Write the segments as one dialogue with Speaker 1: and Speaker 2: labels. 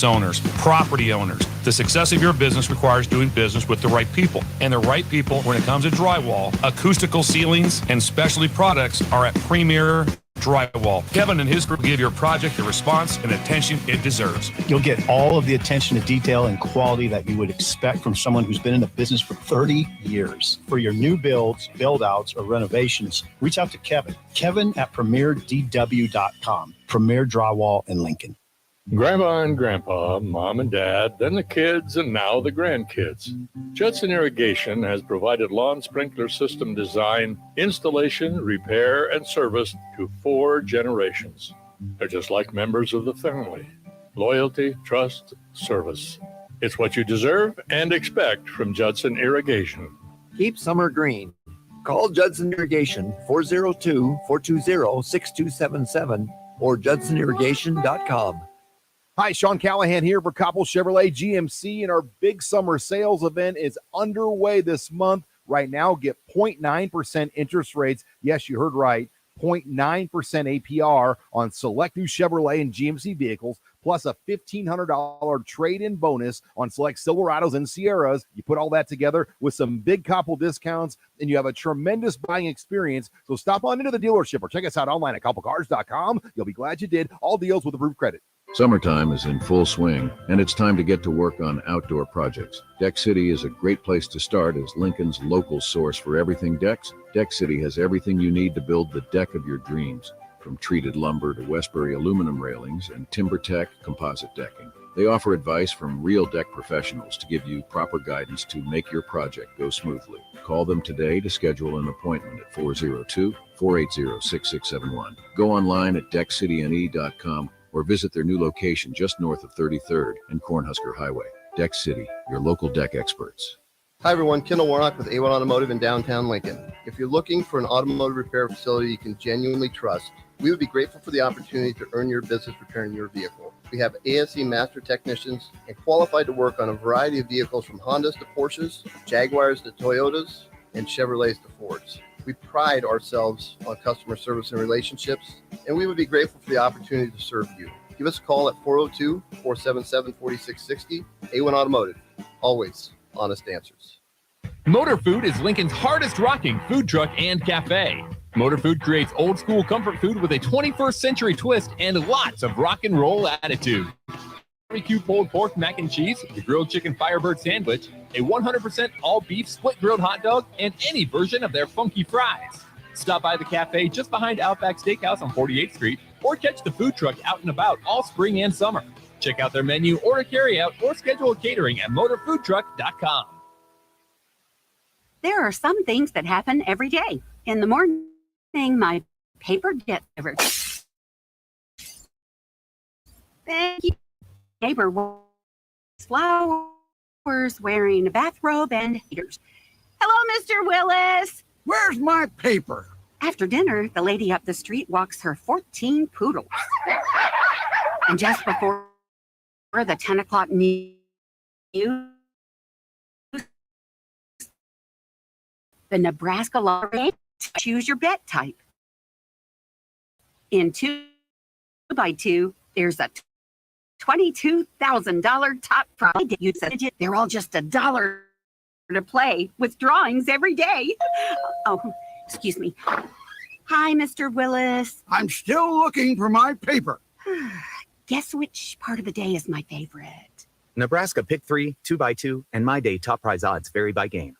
Speaker 1: business owners, property owners. The success of your business requires doing business with the right people. And the right people, when it comes to drywall, acoustical ceilings, and specialty products, are at Premier Drywall. Kevin and his group give your project the response and attention it deserves.
Speaker 2: You'll get all of the attention to detail and quality that you would expect from someone who's been in the business for 30 years. For your new builds, build-outs, or renovations, reach out to Kevin. Kevin at PremierDW.com. Premier Drywall in Lincoln.
Speaker 3: Grandma and Grandpa, Mom and Dad, then the kids, and now the grandkids. Judson Irrigation has provided lawn sprinkler system design, installation, repair, and service to 4 generations. They're just like members of the family. Loyalty, trust, service. It's what you deserve and expect from Judson Irrigation.
Speaker 4: Keep summer green. Call Judson Irrigation 402-420-6277 or judsonirrigation.com.
Speaker 5: Hi, Sean Callahan here for Coppell Chevrolet GMC, and our big summer sales event is underway this month. Right now, get 0.9% interest rates. Yes, you heard right. 0.9% APR on select new Chevrolet and GMC vehicles, plus a $1,500 trade-in bonus on select Silverados and Sierras. You put all that together with some big Coppell discounts, and you have a tremendous buying experience. So stop on into the dealership or check us out online at CoppellCars.com. You'll be glad you did. All deals with approved credit.
Speaker 6: Summertime is in full swing, and it's time to get to work on outdoor projects. Deck City is a great place to start as Lincoln's local source for everything decks. Deck City has everything you need to build the deck of your dreams, from treated lumber to Westbury aluminum railings and TimberTech composite decking. They offer advice from real deck professionals to give you proper guidance to make your project go smoothly. Call them today to schedule an appointment at 402-480-6671. Go online at deckcityne.com or visit their new location just north of 33rd and Cornhusker Highway. Deck City, your local deck experts.
Speaker 7: Hi everyone, Kendall Warnock with A1 Automotive in downtown Lincoln. If you're looking for an automotive repair facility you can genuinely trust, we would be grateful for the opportunity to earn your business repairing your vehicle. We have ASE master technicians and qualified to work on a variety of vehicles from Hondas to Porsches, Jaguars to Toyotas, and Chevrolets to Fords. We pride ourselves on customer service and relationships, and we would be grateful for the opportunity to serve you. Give us a call at 402-477-4660. A1 Automotive, always honest answers.
Speaker 8: Motor Food is Lincoln's hardest rocking food truck and cafe. Motor Food creates old school comfort food with a 21st century twist and lots of rock and roll attitude. Barbecue pulled pork mac and cheese, the grilled chicken Firebird sandwich, a 100% all beef split grilled hot dog, and any version of their funky fries. Stop by the cafe just behind Outback Steakhouse on 48th Street or catch the food truck out and about all spring and summer. Check out their menu, order carry out, or schedule catering at motorfoodtruck.com.
Speaker 9: There are some things that happen every day. In the morning, my paper gets delivered. Thank you. Neighbor was flowers, wearing a bathrobe and heaters. Hello, Mr. Willis.
Speaker 10: Where's my paper?
Speaker 9: After dinner, the lady up the street walks her 14 poodles. And just before the 10 o'clock news, the Nebraska lottery, choose your bet type. In 2x2, there's a $22,000 top prize. They're all just $1 to play with drawings every day. Oh, excuse me. Hi, Mr. Willis.
Speaker 10: I'm still looking for my paper.
Speaker 9: Guess which part of the day is my favorite?
Speaker 11: Nebraska Pick 3, 2x2, and My Day top prize odds vary by game.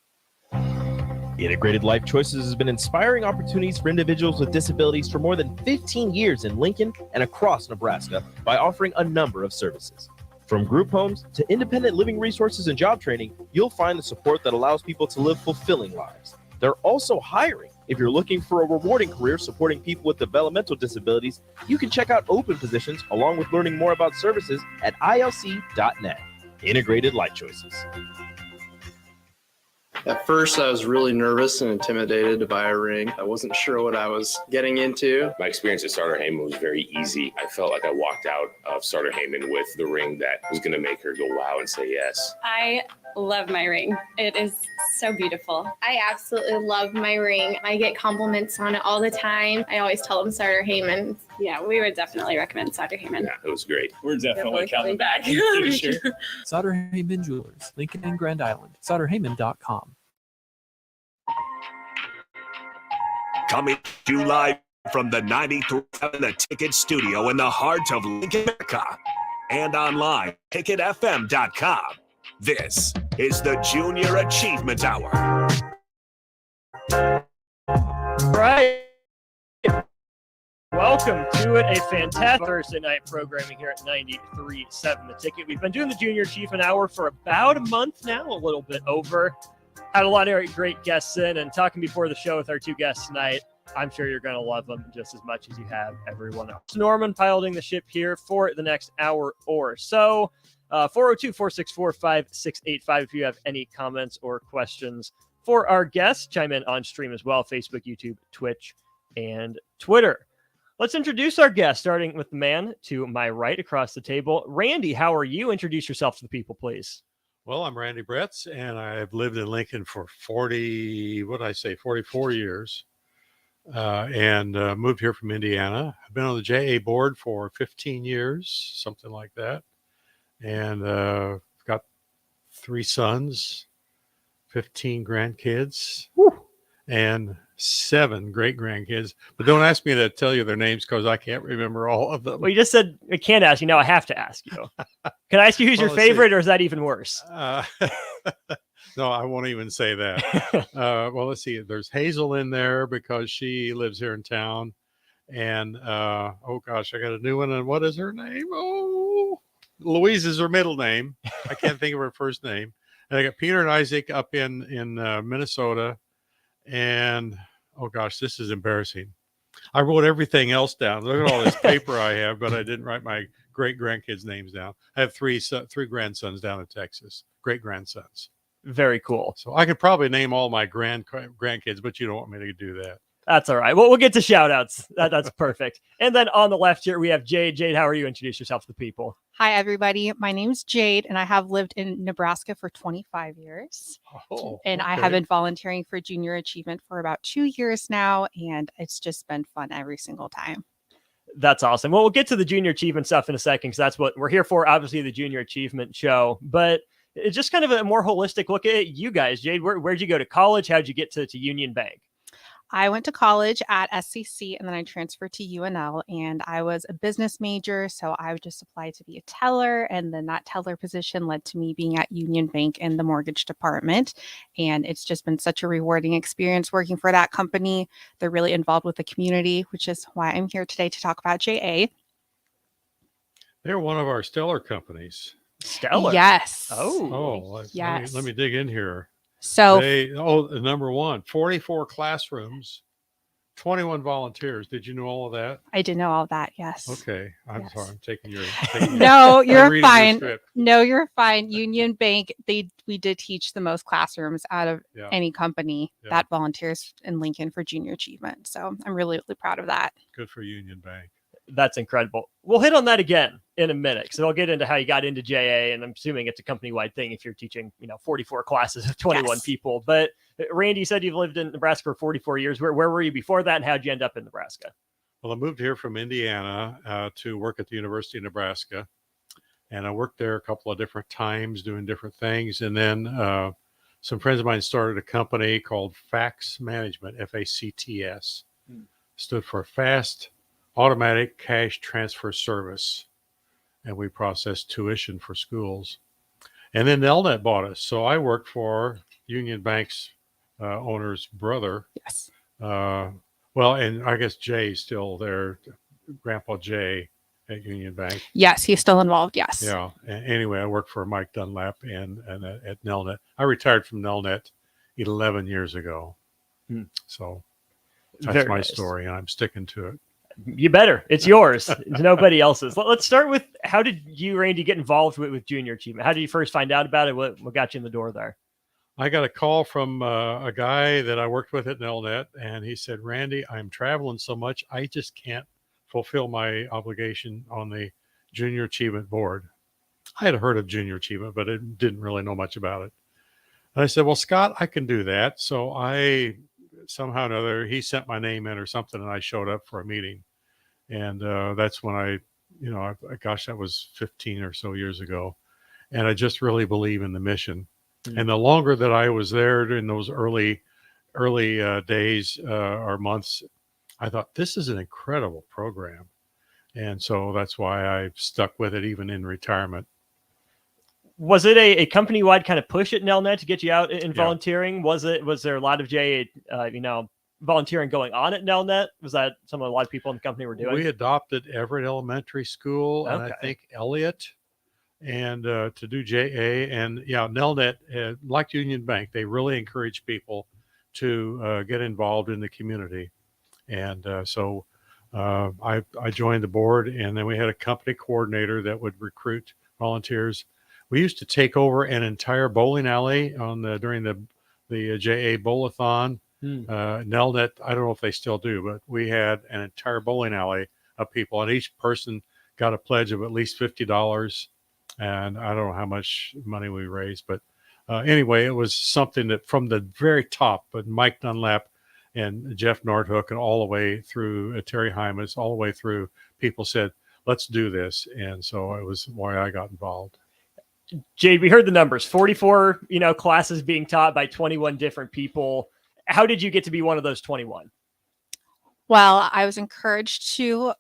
Speaker 12: Integrated Life Choices has been inspiring opportunities for individuals with disabilities for more than 15 years in Lincoln and across Nebraska by offering a number of services. From group homes to independent living resources and job training, you'll find the support that allows people to live fulfilling lives. They're also hiring. If you're looking for a rewarding career supporting people with developmental disabilities, you can check out open positions along with learning more about services at ilc.net. Integrated Life Choices.
Speaker 13: At first, I was really nervous and intimidated to buy a ring. I wasn't sure what I was getting into.
Speaker 14: My experience at Starter Heyman was very easy. I felt like I walked out of Starter Heyman with the ring that was going to make her go wow and say yes.
Speaker 15: I love my ring. It is so beautiful.
Speaker 16: I absolutely love my ring. I get compliments on it all the time. I always tell them Sartor Heyman.
Speaker 15: Yeah, we would definitely recommend Sartor Heyman.
Speaker 14: Yeah, it was great.
Speaker 17: We're definitely coming back.
Speaker 15: Sure.
Speaker 17: Sauter Heyman Jewelers, Lincoln and Grand Island. SauterHeyman.com.
Speaker 18: Coming to you live from the 93.7 The Ticket Studio in the heart of Lincoln, America, and online, ticketfm.com. This is the Junior Achievement Hour.
Speaker 19: Right. Welcome to it. A fantastic Thursday night programming here at 93.7 The Ticket. We've been doing the Junior Achievement Hour for about a month now, a little bit over. Had a lot of great guests in, and talking before the show with our two guests tonight, I'm sure you're going to love them just as much as you have everyone else. Norman piloting the ship here for the next hour or so. 402-464-5685 if you have any comments or questions for our guests. Chime in on stream as well, Facebook, YouTube, Twitch, and Twitter. Let's introduce our guest, starting with the man to my right across the table. Randy, how are you? Introduce yourself to the people, please.
Speaker 20: Well, I'm Randy Bretz, and I've lived in Lincoln for 44 years, and moved here from Indiana. I've been on the JA board for 15 years, something like that, and got 3 sons, 15 grandkids, and 7 great-grandkids. But don't ask me to tell you their names because I can't remember all of them.
Speaker 19: Well, you just said I can't ask you. Now I have to ask you. Can I ask you who's your favorite, or is that even worse?
Speaker 20: No, I won't even say that. Well, let's see. There's Hazel in there because she lives here in town. And, oh, gosh, I got a new one. And what is her name? Oh, Louise is her middle name. I can't think of her first name. And I got Peter and Isaac up in Minnesota. And, oh, gosh, this is embarrassing. I wrote everything else down. Look at all this paper I have, but I didn't write my great-grandkids' names down. I have three grandsons down in Texas, great-grandsons.
Speaker 19: Very cool.
Speaker 20: So I could probably name all my grandkids, but you don't want me to do that.
Speaker 19: That's all right. Well, we'll get to shout-outs. That's perfect. And then on the left here, we have Jade. Jade, how are you? Introduce yourself to the people.
Speaker 21: Hi, everybody. My name is Jade, and I have lived in Nebraska for 25 years.
Speaker 20: Oh,
Speaker 21: and I have been volunteering for Junior Achievement for about 2 years now, and it's just been fun every single time.
Speaker 19: That's awesome. Well, we'll get to the Junior Achievement stuff in a second, because that's what we're here for, obviously, the Junior Achievement show. But it's just kind of a more holistic look at you guys. Jade, where'd you go to college? How'd you get to Union Bank?
Speaker 21: I went to college at SCC, and then I transferred to UNL, and I was a business major. So I just applied to be a teller, and then that teller position led to me being at Union Bank in the mortgage department. And it's just been such a rewarding experience working for that company. They're really involved with the community, which is why I'm here today to talk about JA.
Speaker 20: They're one of our stellar companies.
Speaker 19: Stellar?
Speaker 21: Yes.
Speaker 20: Oh,
Speaker 21: yes.
Speaker 20: Let me dig in here.
Speaker 21: So,
Speaker 20: number one, 44 classrooms, 21 volunteers. Did you know all of that?
Speaker 21: I did know all that. Yes.
Speaker 20: Okay. I'm sorry. I'm taking your.
Speaker 21: No, you're fine. No, you're fine. Union Bank, we did teach the most classrooms out of any company that volunteers in Lincoln for Junior Achievement. So I'm really, really proud of that.
Speaker 20: Good for Union Bank.
Speaker 19: That's incredible. We'll hit on that again in a minute. So I'll get into how you got into JA, and I'm assuming it's a company-wide thing if you're teaching, 44 classes of 21 people. But Randy, said you've lived in Nebraska for 44 years. Where were you before that, and how'd you end up in Nebraska?
Speaker 20: Well, I moved here from Indiana to work at the University of Nebraska, and I worked there a couple of different times doing different things. And then some friends of mine started a company called FACTS Management, FACTS. Stood for Fast Automatic Cash Transfer Service, and we processed tuition for schools. And then Nelnet bought us, so I worked for Union Bank's owner's brother.
Speaker 21: Yes.
Speaker 20: Well, and I guess Jay's still there, Grandpa Jay at Union Bank.
Speaker 21: Yes, he's still involved. Yes.
Speaker 20: Yeah. Anyway, I worked for Mike Dunlap and at Nelnet. I retired from Nelnet 11 years ago. So that's my story, and I'm sticking to it.
Speaker 19: You better. It's yours. It's nobody else's. Let's start with, how did you, Randy, get involved with Junior Achievement? How did you first find out about it? What got you in the door there?
Speaker 20: I got a call from a guy that I worked with at Nelnet, and he said, Randy, I'm traveling so much, I just can't fulfill my obligation on the Junior Achievement Board. I had heard of Junior Achievement, but I didn't really know much about it. And I said, well, Scott, I can do that. So I somehow or another, he sent my name in or something, and I showed up for a meeting. And that's when gosh, that was 15 or so years ago. And I just really believe in the mission. And the longer that I was there in those early days or months, I thought, this is an incredible program. And so that's why I stuck with it even in retirement.
Speaker 19: Was it a company-wide kind of push at Nelnet to get you out in volunteering? Was there a lot of volunteering going on at Nelnet? Was that something a lot of people in the company were doing?
Speaker 20: We adopted Everett Elementary School, and I think Elliott, and to do JA. And Nelnet, like Union Bank, they really encourage people to get involved in the community. And so I joined the board, and then we had a company coordinator that would recruit volunteers. We used to take over an entire bowling alley during the JA Bowl-a-thon. Nelnet, I don't know if they still do, but we had an entire bowling alley of people, and each person got a pledge of at least $50. And I don't know how much money we raised, but anyway, it was something that from the very top, but Mike Dunlap and Jeff Nordhook and all the way through Terry Hymas, all the way through, people said, let's do this. And so it was why I got involved.
Speaker 19: Jade, we heard the numbers, 44, classes being taught by 21 different people. How did you get to be one of those 21?
Speaker 21: Well, I was encouraged to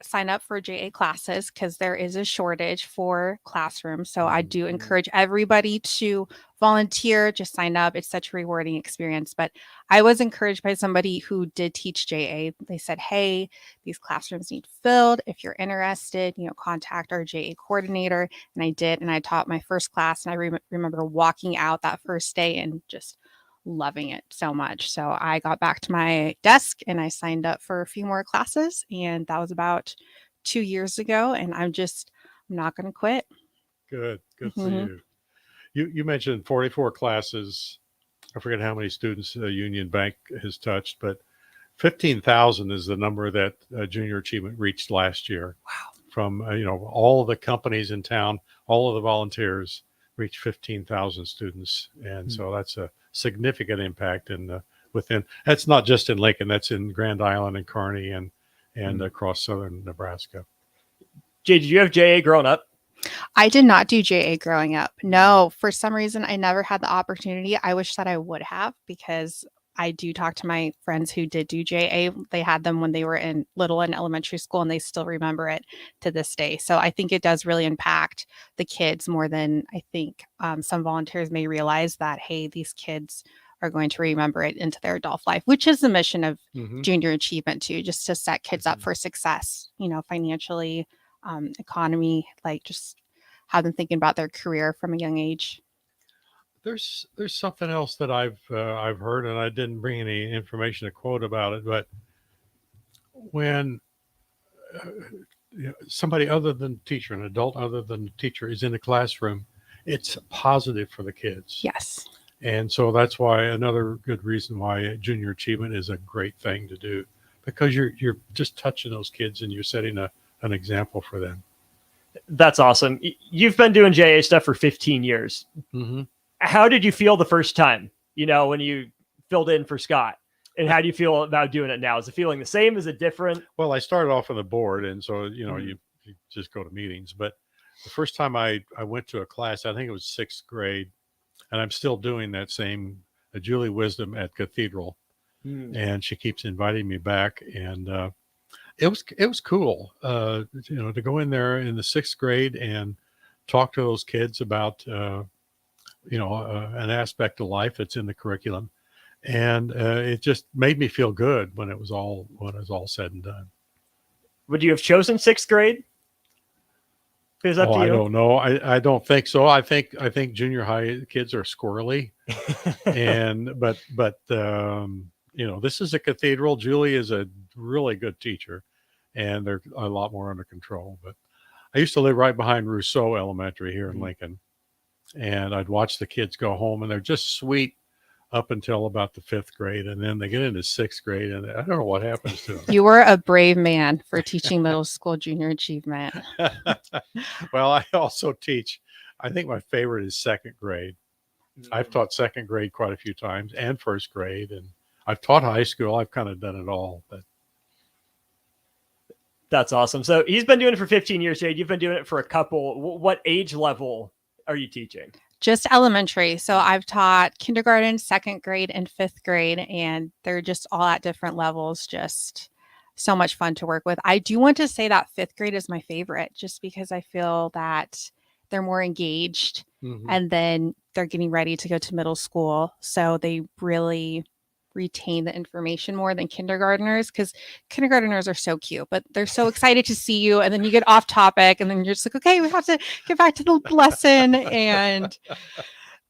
Speaker 21: sign up for JA classes because there is a shortage for classrooms. So I do encourage everybody to volunteer, just sign up. It's such a rewarding experience. But I was encouraged by somebody who did teach JA. They said, hey, these classrooms need filled. If you're interested, contact our JA coordinator. And I did. And I taught my first class. And I remember walking out that first day and just loving it so much. So I got back to my desk and I signed up for a few more classes, and that was about 2 years ago. And I'm not going to quit.
Speaker 20: Good for you. You mentioned 44 classes. I forget how many students Union Bank has touched, but 15,000 is the number that Junior Achievement reached last year. Wow! From all the companies in town, all of the volunteers reached 15,000 students, and so that's a significant impact within. That's not just in Lincoln. That's in Grand Island and Kearney and across southern Nebraska.
Speaker 19: Jay, did you have JA growing up?
Speaker 21: I did not do JA growing up. No, for some reason, I never had the opportunity. I wish that I would have, because I do talk to my friends who did do JA. They had them when they were little in elementary school, and they still remember it to this day. So I think it does really impact the kids more than I think some volunteers may realize that, hey, these kids are going to remember it into their adult life, which is the mission of Junior Achievement too, just to set kids up for success, financially, economy, like just have them thinking about their career from a young age.
Speaker 20: There's something else that I've heard, and I didn't bring any information to quote about it, but when somebody other than the teacher, an adult other than the teacher, is in the classroom, it's positive for the kids.
Speaker 21: Yes.
Speaker 20: And so that's why another good reason why Junior Achievement is a great thing to do, because you're just touching those kids and you're setting an example for them.
Speaker 19: That's awesome. You've been doing JA stuff for 15 years.
Speaker 20: Mm-hmm.
Speaker 19: How did you feel the first time, when you filled in for Scott? And how do you feel about doing it now? Is it feeling the same? Is it different?
Speaker 20: Well, I started off on the board, and so, you just go to meetings. But the first time I went to a class, I think it was 6th grade, and I'm still doing that same Julie Wisdom at Cathedral. And she keeps inviting me back. And it was cool, to go in there in the 6th grade and talk to those kids about an aspect of life that's in the curriculum, and it just made me feel good when it was all said and done.
Speaker 19: Would you have chosen 6th grade? It's up to you.
Speaker 20: I don't know. I don't think so. I think junior high kids are squirrely, but this is a Cathedral. Julie is a really good teacher, and they're a lot more under control. But I used to live right behind Rousseau Elementary here in Lincoln. And I'd watch the kids go home, and they're just sweet up until about the 5th grade. And then they get into 6th grade, and I don't know what happens to them.
Speaker 21: You were a brave man for teaching middle school Junior Achievement.
Speaker 20: Well, I also teach, I think my favorite is 2nd grade. I've taught second grade quite a few times and first grade, and I've taught high school. I've kind of done it all. But
Speaker 19: That's awesome. So he's been doing it for 15 years, Jade. You've been doing it for a couple. What age level are you teaching?
Speaker 21: Just elementary. So I've taught kindergarten, second grade, and fifth grade, and they're just all at different levels. Just so much fun to work with. I do want to say that fifth grade is my favorite just because I feel that they're more engaged and then they're getting ready to go to middle school. So they really retain the information more than kindergartners, because kindergartners are so cute, but they're so excited to see you. And then you get off topic and then you're just like, okay, we have to get back to the lesson.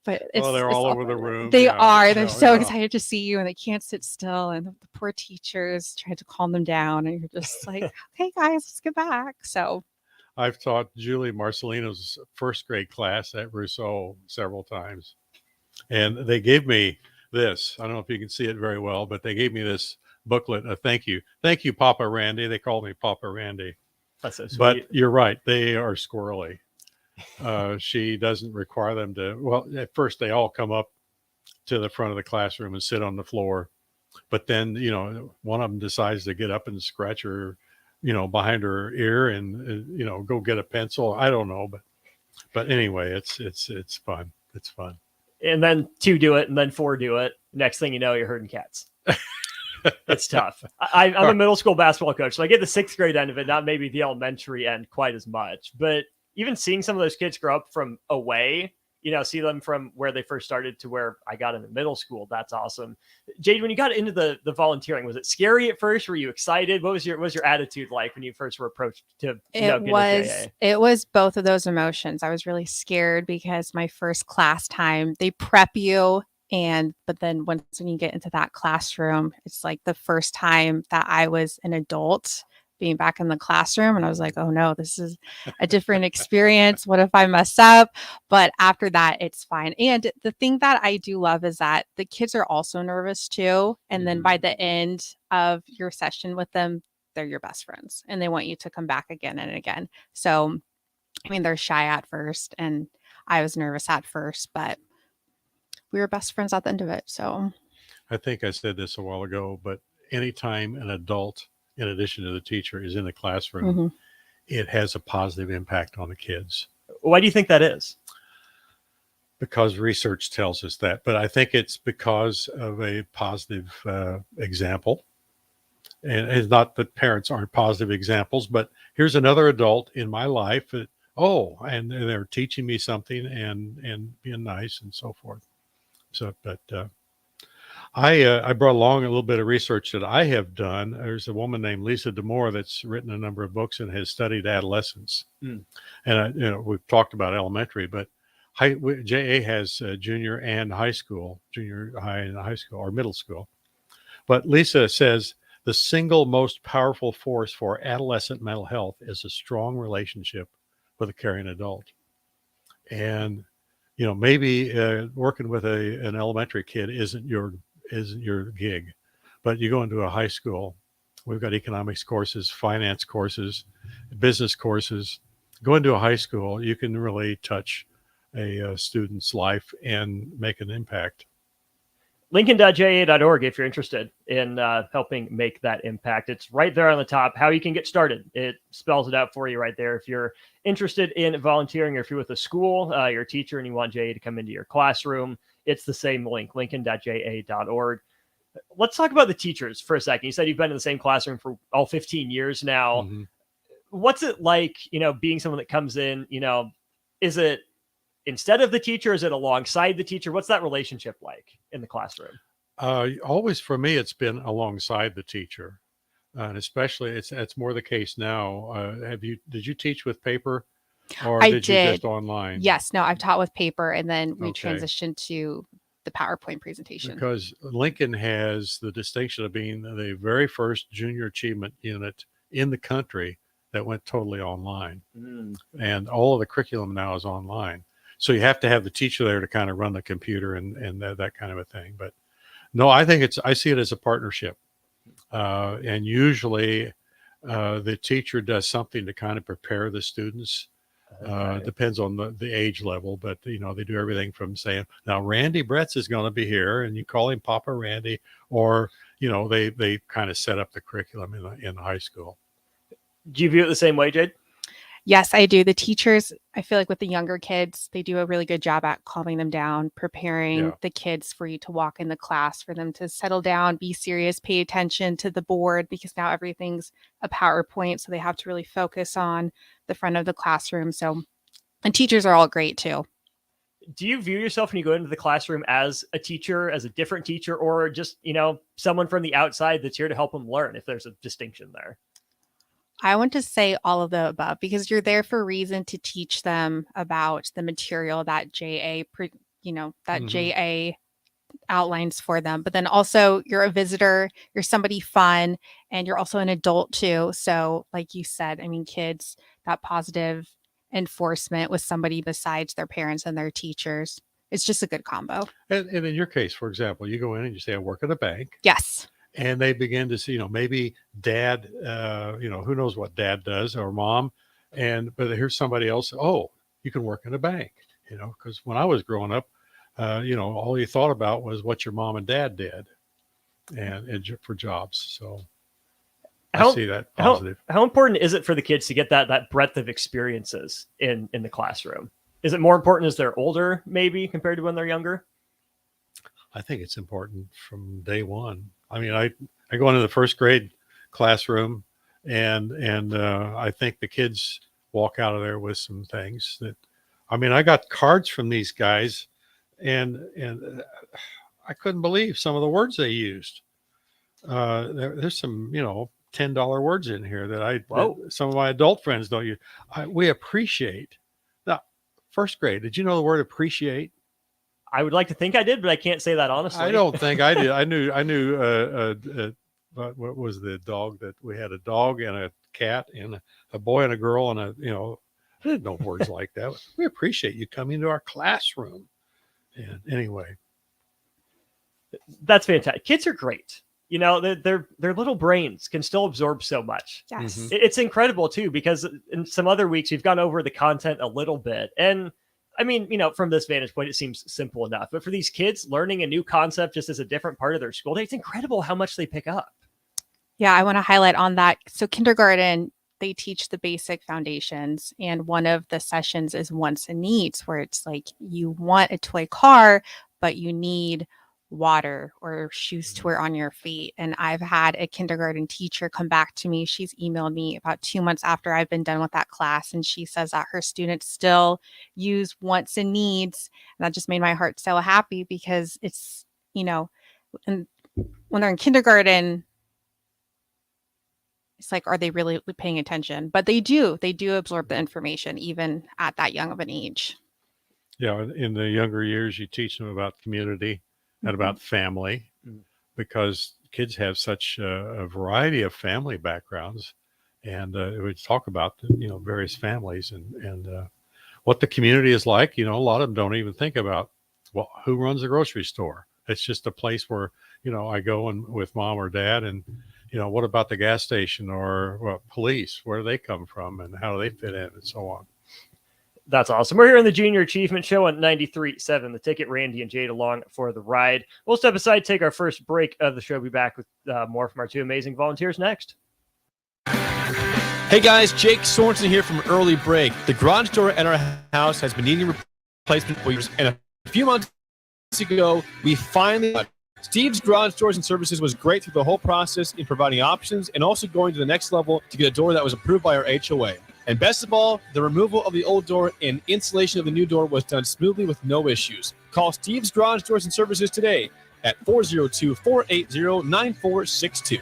Speaker 21: But
Speaker 20: they're all over the room.
Speaker 21: They
Speaker 20: Yeah.
Speaker 21: are. They're
Speaker 20: No,
Speaker 21: so
Speaker 20: yeah.
Speaker 21: excited to see you and they can't sit still. And the poor teachers trying to calm them down. And you're just like, okay, guys, let's get back. So
Speaker 20: I've taught Julie Marcelino's first grade class at Rousseau several times. And they gave me this. I don't know if you can see it very well, but they gave me this booklet. Thank you. Thank you, Papa Randy. They call me Papa Randy.
Speaker 19: That's so sweet.
Speaker 20: But you're right. They are squirrely. She doesn't require them to. Well, at first they all come up to the front of the classroom and sit on the floor. But then, one of them decides to get up and scratch her, behind her ear and, go get a pencil. I don't know. But anyway, it's fun. It's fun.
Speaker 19: And then 2 do it, and then 4 do it. Next thing you know, you're herding cats. It's tough. I'm a middle school basketball coach, so I get the 6th grade end of it, not maybe the elementary end quite as much. But even seeing some of those kids grow up from away, see them from where they first started to where I got into middle school. That's awesome. Jade, when you got into the volunteering, was it scary at first? Were you excited? What was your attitude like when you first were approached to get into JA?
Speaker 21: It was both of those emotions. I was really scared because my first class time, they prep you. But then when you get into that classroom, it's like the first time that I was an adult being back in the classroom. And I was like, oh no, this is a different experience. What if I mess up? But after that, it's fine. And the thing that I do love is that the kids are also nervous too. And then by the end of your session with them, they're your best friends and they want you to come back again and again. So, they're shy at first and I was nervous at first, but we were best friends at the end of it. So
Speaker 20: I think I said this a while ago, but anytime an adult, in addition to the teacher, is in the classroom, it has a positive impact on the kids.
Speaker 19: Why do you think that is?
Speaker 20: Because research tells us that, but I think it's because of a positive example. And it's not that parents aren't positive examples, but here's another adult in my life that, and they're teaching me something and being nice and so forth. So, but I brought along a little bit of research that I have done. There's a woman named Lisa D'Amour that's written a number of books and has studied adolescence. And we've talked about elementary, but JA has junior and high school, junior high and high school, or middle school. But Lisa says the single most powerful force for adolescent mental health is a strong relationship with a caring adult. And maybe working with an elementary kid isn't your gig, but you go into a high school. We've got economics courses, finance courses, business courses. Go into a high school, you can really touch a student's life and make an impact.
Speaker 19: Lincoln.ja.org if you're interested in helping make that impact. It's right there on the top, how you can get started. It spells it out for you right there. If you're interested in volunteering or if you're with a school, you're a teacher and you want JA to come into your classroom, it's the same link, lincoln.ja.org. Let's talk about the teachers for a second. You said you've been in the same classroom for all 15 years now. What's it like, being someone that comes in, is it instead of the teacher? Is it alongside the teacher? What's that relationship like in the classroom?
Speaker 20: Always for me, it's been alongside the teacher. And especially it's more the case now. Did you teach with paper or did you just online?
Speaker 21: Yes. No, I've taught with paper and then we transitioned to the PowerPoint presentation.
Speaker 20: Because Lincoln has the distinction of being the very first junior achievement unit in the country that went totally online. And all of the curriculum now is online. So you have to have the teacher there to kind of run the computer and that kind of a thing. But no, I see it as a partnership. And usually the teacher does something to kind of prepare the students Depends on the age level, but they do everything from saying, now Randy Bretz is going to be here, and you call him Papa Randy, or they kind of set up the curriculum in high school.
Speaker 19: Do you view it the same way, Jade?
Speaker 21: Yes, I do. The teachers, I feel like with the younger kids, they do a really good job at calming them down, preparing the kids for you to walk in the class, for them to settle down, be serious, pay attention to the board, because now everything's a PowerPoint. So they have to really focus on the front of the classroom. And teachers are all great too.
Speaker 19: Do you view yourself when you go into the classroom as a teacher, as a different teacher, or just, someone from the outside that's here to help them learn, if there's a distinction there?
Speaker 21: I want to say all of the above, because you're there for a reason to teach them about the material that JA outlines for them. But then also you're a visitor, you're somebody fun, and you're also an adult too. So like you said, kids, that positive enforcement with somebody besides their parents and their teachers. It's just a good combo.
Speaker 20: And in your case, for example, you go in and you say, I work at a bank.
Speaker 21: Yes.
Speaker 20: And they begin to see, maybe dad, who knows what dad does, or mom. But here's somebody else. Oh, you can work in a bank, because when I was growing up, all you thought about was what your mom and dad did and for jobs. So I see that positive.
Speaker 19: How important is it for the kids to get that breadth of experiences in the classroom? Is it more important as they're older, maybe, compared to when they're younger?
Speaker 20: I think it's important from day one. I go into the first grade classroom, and I think the kids walk out of there with some things that, I got cards from these guys, and I couldn't believe some of the words they used. There's some, $10 words in here that some of my adult friends don't use. We appreciate. Now, first grade, did you know the word appreciate?
Speaker 19: I would like to think I did, but I can't say that honestly.
Speaker 20: I don't think I did. I knew. What was the dog that we had? A dog and a cat and a boy and a girl and I didn't know words like that. We appreciate you coming to our classroom. And anyway,
Speaker 19: that's fantastic. Kids are great. Their little brains can still absorb so much.
Speaker 21: Yes.
Speaker 20: Mm-hmm.
Speaker 19: It's incredible too, because in some other weeks we've gone over the content a little bit, and from this vantage point, it seems simple enough. But for these kids, learning a new concept just as a different part of their school day, it's incredible how much they pick up.
Speaker 21: Yeah, I want to highlight on that. So kindergarten, they teach the basic foundations. And one of the sessions is wants and needs, where it's like you want a toy car, but you need water or shoes to wear on your feet. And I've had a kindergarten teacher come back to me. She's emailed me about 2 months after I've been done with that class. And she says that her students still use wants and needs. And that just made my heart so happy, because it's, and when they're in kindergarten, it's like, are they really paying attention? But they do absorb the information even at that young of an age.
Speaker 20: Yeah. In the younger years, you teach them about community and about family, because kids have such a variety of family backgrounds, and we talk about various families and what the community is like. A lot of them don't even think about who runs the grocery store. It's just a place where I go and with mom or dad, and what about the gas station or police? Where do they come from and how do they fit in, and so on.
Speaker 19: That's awesome. We're here on the Junior Achievement Show on 93.7 The Ticket. Randy and Jade along for the ride. We'll step aside, take our first break of the show. Be back with more from our two amazing volunteers next.
Speaker 1: Hey guys, Jake Sorensen here from Early Break. The garage door at our house has been needing replacement for years, and a few months ago, we finally got Steve's Garage Doors and Services was great through the whole process in providing options and also going to the next level to get a door that was approved by our HOA. And best of all, the removal of the old door and installation of the new door was done smoothly with no issues. Call Steve's Garage Doors and Services today at 402-480-9462.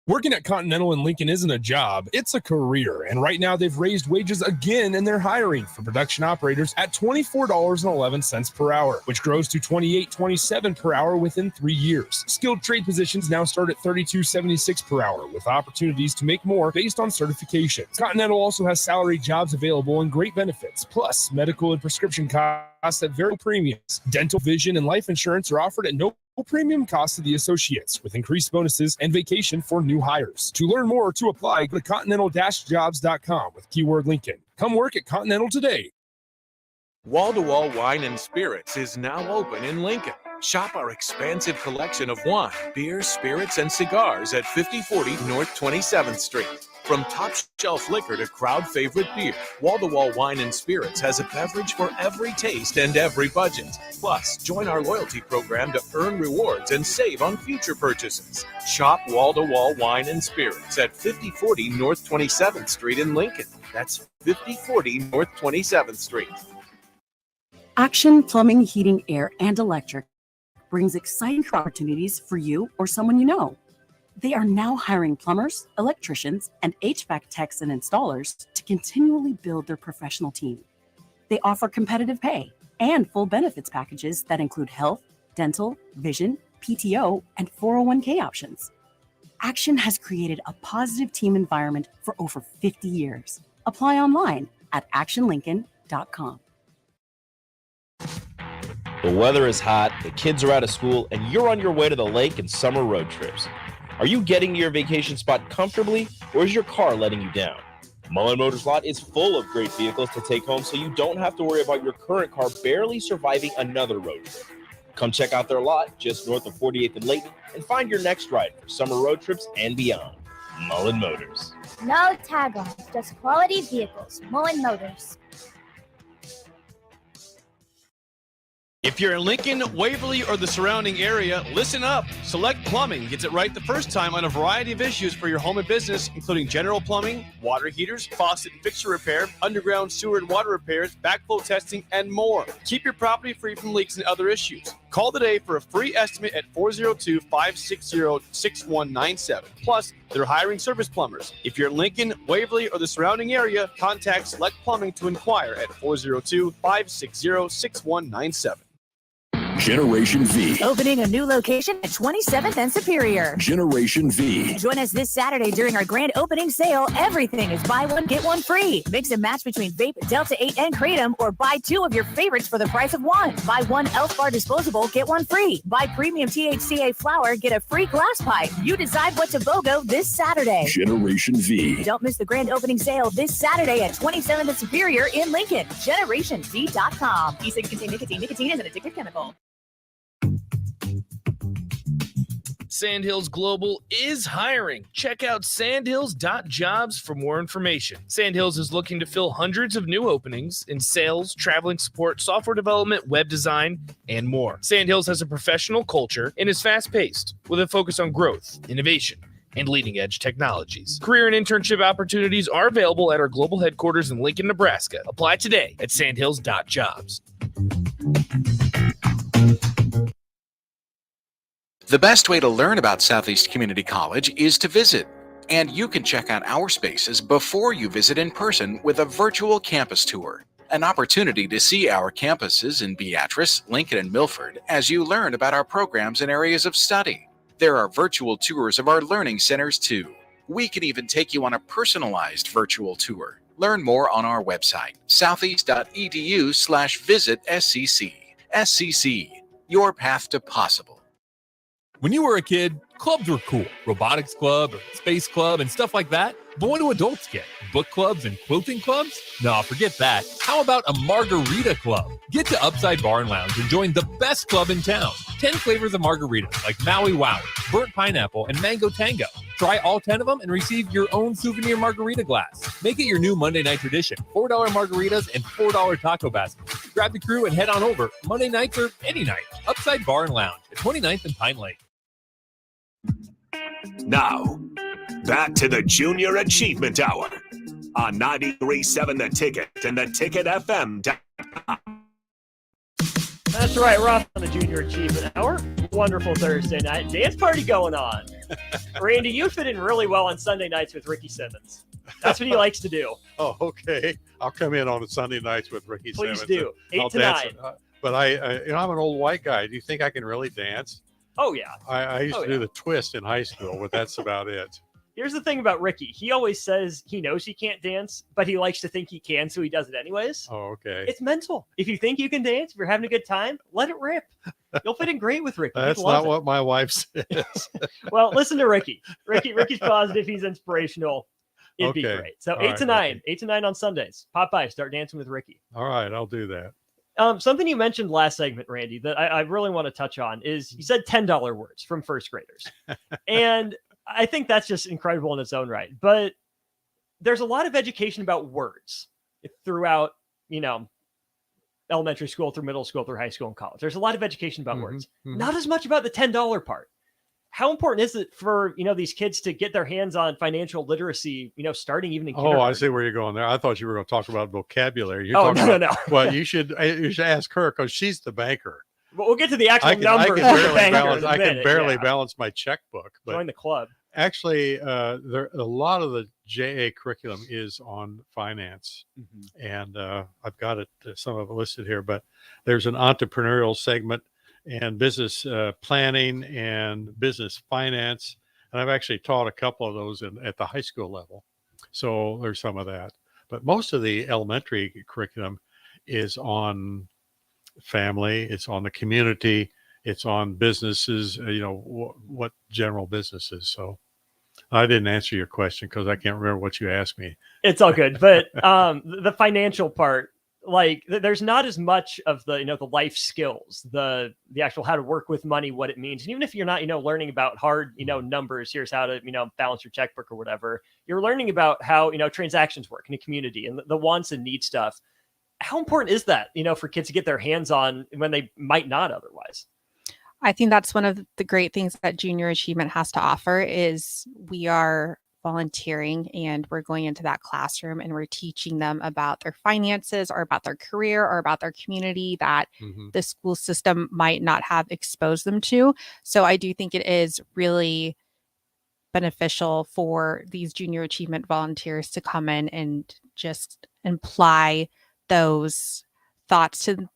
Speaker 22: Working at Continental in Lincoln isn't a job, it's a career. And right now they've raised wages again and they're hiring for production operators at $24.11 per hour, which grows to $28.27 per hour within 3 years. Skilled trade positions now start at $32.76 per hour with opportunities to make more based on certifications. Continental also has salary jobs available and great benefits, plus medical and prescription costs at very premiums. Dental, vision, and life insurance are offered at no premium cost of the associates with increased bonuses and vacation for new hires. To learn more or to apply, go to continental-jobs.com with keyword Lincoln. Come work at Continental today.
Speaker 2: Wall to Wall Wine and Spirits is now open in Lincoln. Shop our expansive collection of wine, beer, spirits, and cigars at 5040 North 27th Street. From top shelf liquor to crowd favorite beer, Wall to Wall Wine and Spirits has a beverage for every taste and every budget. Plus, join our loyalty program to earn rewards and save on future purchases. Shop Wall to Wall Wine and Spirits at 5040 North 27th Street in Lincoln. That's 5040 North 27th Street.
Speaker 3: Action Plumbing, Heating, Air, and Electric brings exciting opportunities for you or someone you know. They are now hiring plumbers, electricians, and HVAC techs and installers to continually build their professional team. They offer competitive pay and full benefits packages that include health, dental, vision, PTO, and 401k options. Action has created a positive team environment for over 50 years. Apply online at actionlincoln.com.
Speaker 12: The weather is hot, the kids are out of school, and you're on your way to the lake and summer road trips. Are you getting to your vacation spot comfortably, or is your car letting you down? Mullen Motors lot is full of great vehicles to take home, so you don't have to worry about your current car barely surviving another road trip. Come check out their lot just north of 48th and Layton and find your next ride for summer road trips and beyond. Mullen Motors.
Speaker 23: No tag-on, just quality vehicles. Mullen Motors.
Speaker 1: If you're in Lincoln, Waverly, or the surrounding area, listen up. Select Plumbing gets it right the first time on a variety of issues for your home and business, including general plumbing, water heaters, faucet and fixture repair, underground sewer and water repairs, backflow testing, and more. Keep your property free from leaks and other issues. Call today for a free estimate at 402-560-6197. Plus, they're hiring service plumbers. If you're in Lincoln, Waverly, or the surrounding area, contact Select Plumbing to inquire at 402-560-6197.
Speaker 24: Generation V.
Speaker 25: Opening a new location at 27th and Superior.
Speaker 24: Generation V.
Speaker 25: Join us this Saturday during our grand opening sale. Everything is buy one, get one free. Mix and match between Vape, Delta 8, and Kratom, or buy two of your favorites for the price of one. Buy one Elf Bar disposable, get one free. Buy premium THCA flower, get a free glass pipe. You decide what to BOGO this Saturday.
Speaker 24: Generation V.
Speaker 25: Don't miss the grand opening sale this Saturday at 27th and Superior in Lincoln. GenerationV.com. E-cig contain nicotine. Nicotine is an addictive chemical.
Speaker 26: Sandhills Global is hiring. Check out sandhills.jobs for more information. Sandhills is looking to fill hundreds of new openings in sales, traveling support, software development, web design, and more. Sandhills has a professional culture and is fast-paced with a focus on growth, innovation, and leading-edge technologies. Career and internship opportunities are available at our global headquarters in Lincoln, Nebraska. Apply today at sandhills.jobs.
Speaker 27: The best way to learn about Southeast Community College is to visit, and you can check out our spaces before you visit in person with a virtual campus tour, an opportunity to see our campuses in Beatrice, Lincoln, and Milford as you learn about our programs and areas of study. There are virtual tours of our learning centers too. We can even take you on a personalized virtual tour. Learn more on our website, southeast.edu/visit SCC. SCC, your path to possible.
Speaker 8: When you were a kid, clubs were cool. Robotics club or space club and stuff like that. But what do adults get? Book clubs and quilting clubs? No, forget that. How about a margarita club? Get to Upside Bar and Lounge and join the best club in town. 10 flavors of margaritas like Maui Wowie, burnt pineapple, and mango tango. Try all 10 of them and receive your own souvenir margarita glass. Make it your new Monday night tradition. $4 margaritas and $4 taco baskets. Grab the crew and head on over. Monday nights or any night. Upside Bar and Lounge at 29th and Pine Lake.
Speaker 18: Now, back to the Junior Achievement Hour on 93.7 The Ticket and theticketfm.com.
Speaker 19: That's right, we're off on the Junior Achievement Hour. Wonderful Thursday night. Dance party going on. Randy, you fit in really well on Sunday nights with Ricky Simmons. That's what he likes to do.
Speaker 20: Oh, okay. I'll come in on Sunday nights with Ricky Simmons.
Speaker 19: Please do. 8 to 9.
Speaker 20: But I'm an old white guy. Do you think I can really dance?
Speaker 19: Oh, yeah.
Speaker 20: I used to do the twist in high school, but that's about it.
Speaker 19: Here's the thing about Ricky. He always says he knows he can't dance, but he likes to think he can, so he does it anyways.
Speaker 20: Oh, okay.
Speaker 19: It's mental. If you think you can dance, if you're having a good time, let it rip. You'll fit in great with Ricky.
Speaker 20: That's
Speaker 19: He'd love
Speaker 20: not
Speaker 19: it.
Speaker 20: what my wife says.
Speaker 19: Well, listen to Ricky. Ricky's positive. He's inspirational. It'd be
Speaker 20: Okay.
Speaker 19: great. So
Speaker 20: All
Speaker 19: 8
Speaker 20: right,
Speaker 19: to 9, 8 to 9 on Sundays. Pop by, start dancing with Ricky.
Speaker 20: All right, I'll do that.
Speaker 19: Something you mentioned last segment, Randy, that I really want to touch on is you said $10 words from first graders. And I think that's just incredible in its own right. But there's a lot of education about words throughout, elementary school through middle school through high school and college. There's a lot of education about words, not as much about the $10 part. How important is it for, these kids to get their hands on financial literacy, starting even in kindergarten?
Speaker 20: Oh, I see where you're going there. I thought you were going to talk about vocabulary. You're
Speaker 19: Oh,
Speaker 20: talking
Speaker 19: no,
Speaker 20: about,
Speaker 19: no.
Speaker 20: Well, you should ask her because she's the banker.
Speaker 19: But we'll get to the actual
Speaker 20: I
Speaker 19: numbers.
Speaker 20: I can barely balance my checkbook. But
Speaker 19: join the club.
Speaker 20: Actually, a lot of the JA curriculum is on finance, and I've got it, some of it listed here. But there's an entrepreneurial segment and business planning and business finance, and I've actually taught a couple of those at the high school level. So there's some of that. But most of the elementary curriculum is on family, it's on the community, it's on businesses, what general businesses. So I didn't answer your question because I can't remember what you asked me.
Speaker 19: It's all good. But the financial part, there's not as much of the, the life skills, the actual how to work with money, what it means. And even if you're not, learning about hard, numbers, here's how to, balance your checkbook or whatever, you're learning about how, transactions work in a community and the wants and needs stuff. How important is that, for kids to get their hands on when they might not otherwise?
Speaker 21: I think that's one of the great things that Junior Achievement has to offer is we are volunteering and we're going into that classroom and we're teaching them about their finances or about their career or about their community that the school system might not have exposed them to. So I do think it is really beneficial for these Junior Achievement volunteers to come in and just apply those thoughts to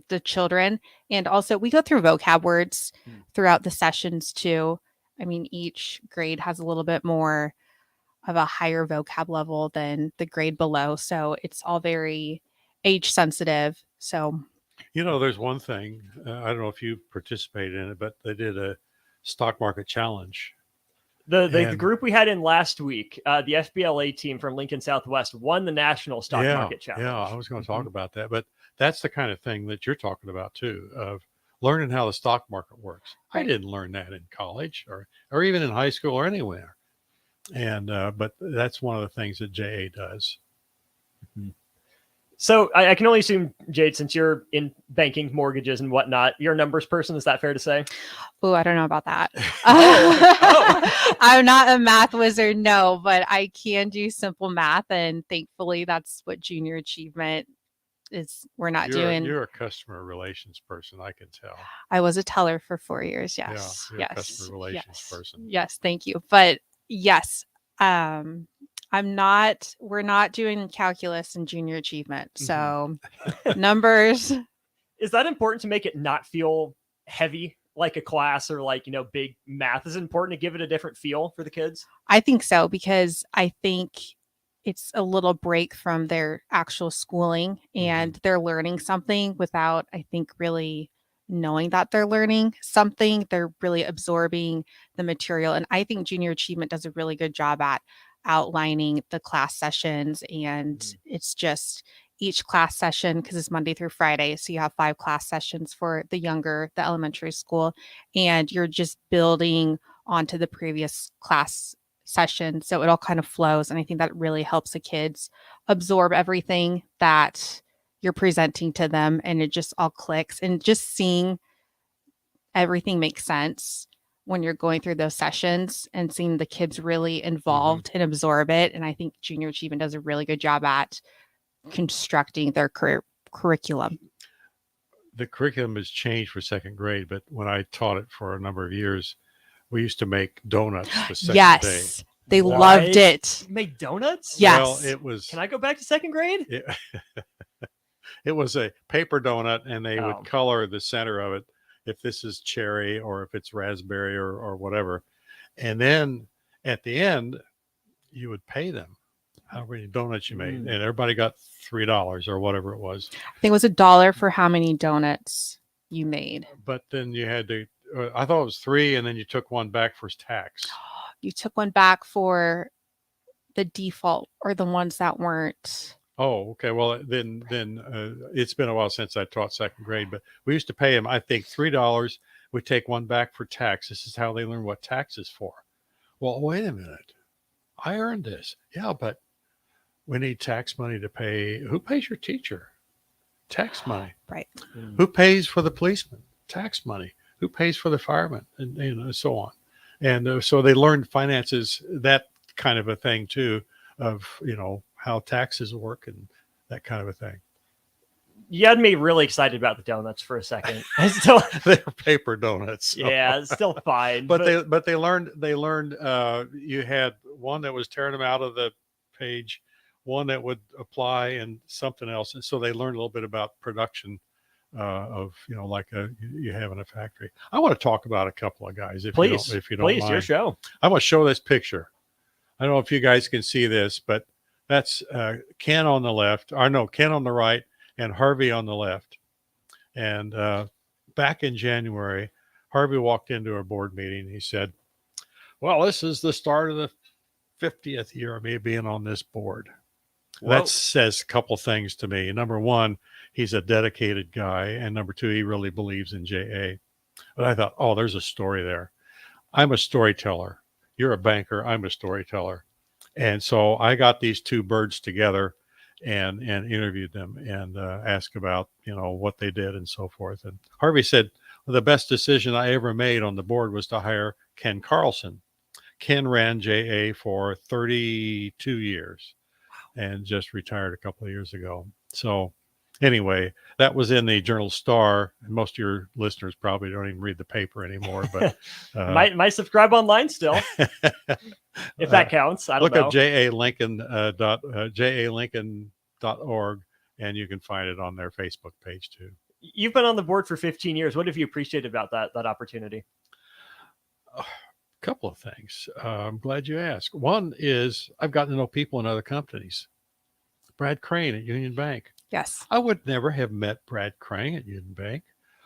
Speaker 21: the children. And also we go through vocab words throughout the sessions too. I mean, each grade has a little bit more of a higher vocab level than the grade below. So it's all very age sensitive. So,
Speaker 20: there's one thing, I don't know if you participated in it, but they did a stock market challenge.
Speaker 19: The group we had in last week, the FBLA team from Lincoln Southwest won the national stock market challenge.
Speaker 20: Yeah, I was going to talk about that, but that's the kind of thing that you're talking about too, of learning how the stock market works. I didn't learn that in college or even in high school or anywhere. And, but that's one of the things that JA does.
Speaker 19: So I can only assume, Jade, since you're in banking, mortgages and whatnot, you're a numbers person. Is that fair to say?
Speaker 21: Oh, I don't know about that. I'm not a math wizard, no, but I can do simple math. And thankfully, that's what Junior Achievement is. We're not doing.
Speaker 20: You're a customer relations person, I can tell.
Speaker 21: I was a teller for 4 years. Yes.
Speaker 20: Yeah, you're a customer relations person.
Speaker 21: Yes. Thank you. But yes, we're not doing calculus and Junior Achievement. So numbers.
Speaker 19: Is that important to make it not feel heavy like a class or big math? Is it important to give it a different feel for the kids?
Speaker 21: I think so, because I think it's a little break from their actual schooling and they're learning something without, I think, really knowing that they're learning something. They're really absorbing the material. And I think Junior Achievement does a really good job at outlining the class sessions. And it's just each class session, because it's Monday through Friday. So you have 5 class sessions for the elementary school, and you're just building onto the previous class session. So it all kind of flows. And I think that really helps the kids absorb everything that you're presenting to them. And it just all clicks, and just seeing everything make sense when you're going through those sessions and seeing the kids really involved and absorb it. And I think Junior Achievement does a really good job at constructing their curriculum.
Speaker 20: The curriculum has changed for second grade, but when I taught it for a number of years, we used to make donuts the second day.
Speaker 21: They loved it.
Speaker 19: You made donuts?
Speaker 21: Yes.
Speaker 20: Well, it was.
Speaker 19: Can I go back to second grade?
Speaker 20: It was a paper donut, and they would color the center of it if this is cherry or if it's raspberry or whatever. And then at the end, you would pay them how many donuts you made,
Speaker 19: Mm.
Speaker 20: and everybody got $3 or whatever it was.
Speaker 21: I think it was $1 for how many donuts you made.
Speaker 20: But then you had to. I thought it was 3, and then you took one back for tax.
Speaker 21: You took one back for the default or the ones that weren't.
Speaker 20: Oh, okay. Well, then it's been a while since I taught second grade, but we used to pay them, I think, $3. We take one back for tax. This is how they learn what tax is for. Well, wait a minute. I earned this. Yeah, but we need tax money to pay. Who pays your teacher? Tax money.
Speaker 21: Right.
Speaker 20: Who pays for the policeman? Tax money. Who pays for the fireman? And so on. And so they learned finances, that kind of a thing too, of, how taxes work and that kind of a thing.
Speaker 19: You had me really excited about the donuts for a second. I still,
Speaker 20: They're paper donuts. So.
Speaker 19: yeah, it's still fine.
Speaker 20: But they learned you had one that was tearing them out of the page, one that would apply, and something else. And so they learned a little bit about production of, like you have in a factory. I want to talk about a couple of guys if you don't mind.
Speaker 19: Your show.
Speaker 20: I want to show this picture. I don't know if you guys can see this, but that's Ken on the left, Ken on the right, and Harvey on the left. And back in January, Harvey walked into our board meeting. He said, well, this is the start of the 50th year of me being on this board.
Speaker 19: Whoa.
Speaker 20: That says a couple things to me. Number one, he's a dedicated guy. And number two, he really believes in JA. But I thought, oh, there's a story there. I'm a storyteller. You're a banker. I'm a storyteller. And so I got these two birds together and interviewed them and asked about, what they did and so forth. And Harvey said, well, the best decision I ever made on the board was to hire Ken Carlson. Ken ran JA for 32 years and just retired a couple of years ago. So anyway, that was in the Journal Star. And most of your listeners probably don't even read the paper anymore, but
Speaker 19: might subscribe online still, if that counts. I don't know.
Speaker 20: Look up jalincoln.org, and you can find it on their Facebook page too.
Speaker 19: You've been on the board for 15 years. What have you appreciated about that opportunity?
Speaker 20: A couple of things. I'm glad you asked. One is I've gotten to know people in other companies. Brad Crane at Union Bank.
Speaker 21: Yes.
Speaker 20: I would never have met Brad Crane at Union Bank.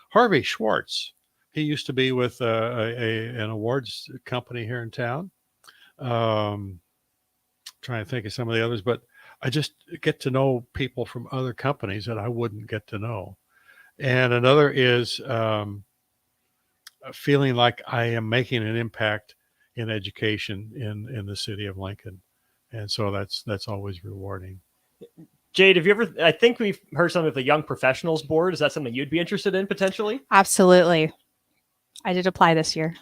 Speaker 20: Harvey Schwartz. He used to be with an awards company here in town. Trying to think of some of the others, but I just get to know people from other companies that I wouldn't get to know. And another is feeling like I am making an impact in education in the city of Lincoln. And so that's always rewarding.
Speaker 19: Jade, have you ever, I think we've heard something of the Young Professionals Board. Is that something you'd be interested in potentially?
Speaker 21: Absolutely. I did apply this year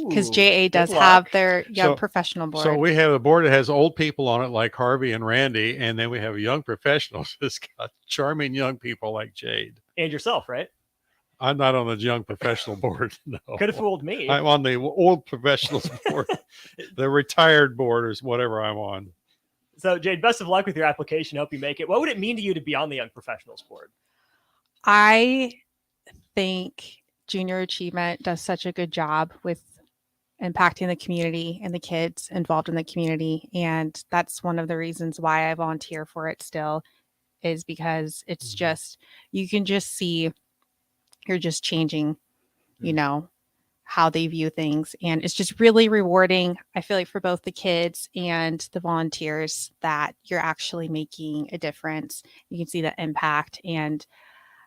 Speaker 21: because JA does have their young professional board.
Speaker 20: So we have a board that has old people on it like Harvey and Randy, and then we have young professionals that's got charming young people like Jade.
Speaker 19: And yourself, right?
Speaker 20: I'm not on the young professional board. No.
Speaker 19: Could have fooled me.
Speaker 20: I'm on the old professionals board, the retired board or whatever I'm on.
Speaker 19: So Jade, best of luck with your application. Hope you make it. What would it mean to you to be on the Young Professionals Board?
Speaker 21: I think Junior Achievement does such a good job with impacting the community and the kids involved in the community. And that's one of the reasons why I volunteer for it still, is because it's just, you can just see you're just changing, how they view things. And it's just really rewarding, I feel like, for both the kids and the volunteers, that you're actually making a difference. You can see the impact. And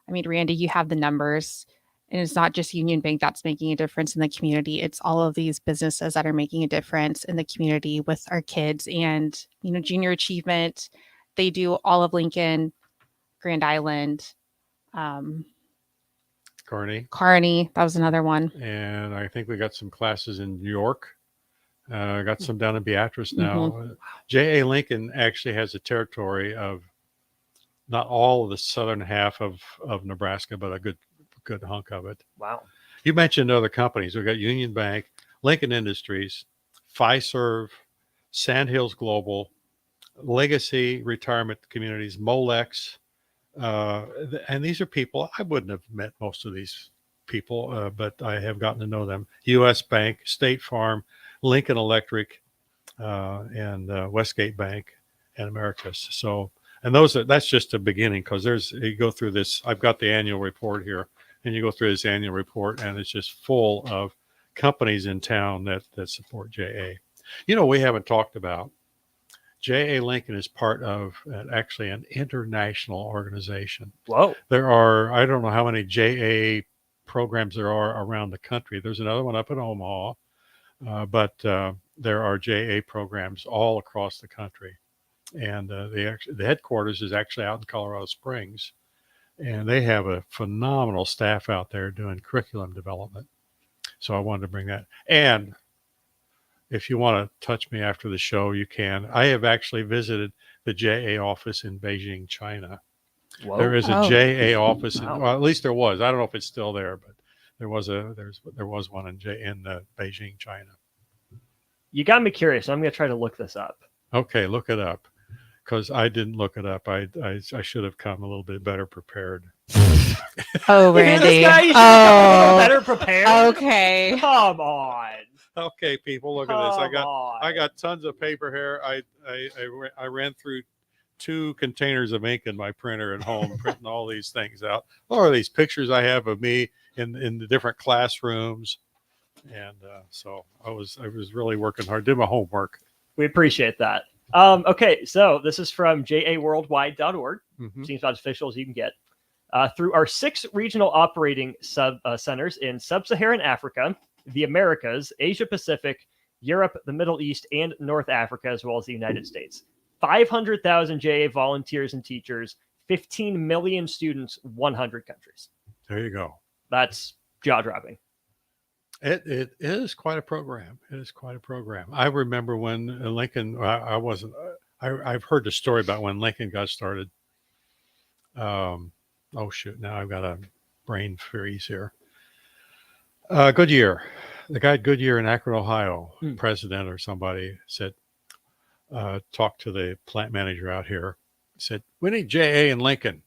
Speaker 21: I mean, Randy, you have the numbers, and it's not just Union Bank that's making a difference in the community. It's all of these businesses that are making a difference in the community with our kids. And, Junior Achievement, they do all of Lincoln, Grand Island, Kearney, that was another one.
Speaker 20: And I think we got some classes in New York. Got some down in Beatrice now.
Speaker 21: Mm-hmm.
Speaker 20: J.A. Lincoln actually has a territory of not all of the southern half of Nebraska, but a good hunk of it.
Speaker 19: Wow.
Speaker 20: You mentioned other companies. We've got Union Bank, Lincoln Industries, Fiserv, Sandhills Global, Legacy Retirement Communities, Molex. And these are people, I wouldn't have met most of these people, but I have gotten to know them. U.S. Bank, State Farm, Lincoln Electric, and Westgate Bank and Americas. So, and that's just the beginning, because you go through this. I've got the annual report here, and you go through this annual report, and it's just full of companies in town that support JA. We haven't talked about JA Lincoln is part of actually an international organization.
Speaker 19: Whoa.
Speaker 20: There are, I don't know how many JA programs there are around the country. There's another one up in Omaha, but there are JA programs all across the country. And the headquarters is actually out in Colorado Springs. And they have a phenomenal staff out there doing curriculum development. So I wanted to bring that. And if you want to touch me after the show, you can. I have actually visited the JA office in Beijing, China.
Speaker 19: Whoa.
Speaker 20: There is a JA office. Well, at least there was. I don't know if it's still there, but there was one in Beijing, China.
Speaker 19: You got me curious. I'm going to try to look this up.
Speaker 20: Okay, look it up, because I didn't look it up. I should have come a little bit better prepared.
Speaker 21: Oh, Randy.
Speaker 19: You should come a little better prepared.
Speaker 21: Okay.
Speaker 19: Come on.
Speaker 20: Okay, people, look at this. I got tons of paper here. I ran through 2 containers of ink in my printer at home, printing all these things out. All of these pictures I have of me in the different classrooms, and so I was really working hard. Did my homework.
Speaker 19: We appreciate that. Okay, so this is from jaworldwide.org. Seems about as official as you can get. Through our 6 regional operating centers in Sub-Saharan Africa, the Americas, Asia Pacific, Europe, the Middle East, and North Africa, as well as the United States. 500,000 JA volunteers and teachers, 15 million students, 100 countries.
Speaker 20: There you go.
Speaker 19: That's jaw-dropping.
Speaker 20: It is quite a program. It is quite a program. I remember when Lincoln, I've heard the story about when Lincoln got started. Oh, shoot. Now I've got a brain freeze here. Goodyear, the guy at Goodyear in Akron, Ohio, president or somebody said, talked to the plant manager out here, said, we need JA in Lincoln.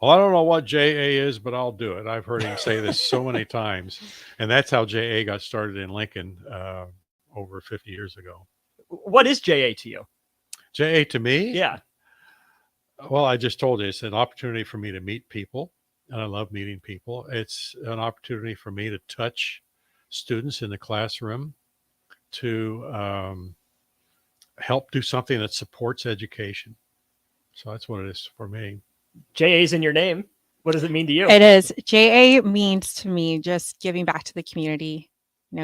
Speaker 20: Well, I don't know what JA is, but I'll do it. I've heard him say this so many times. And that's how JA got started in Lincoln over 50 years ago.
Speaker 19: What is JA to you?
Speaker 20: JA to me?
Speaker 19: Yeah.
Speaker 20: Well, I just told you, it's an opportunity for me to meet people. And I love meeting people. It's an opportunity for me to touch students in the classroom, to help do something that supports education. So that's what it is for me.
Speaker 19: JA's in your name. What does it mean to you?
Speaker 21: It is. JA means to me just giving back to the community.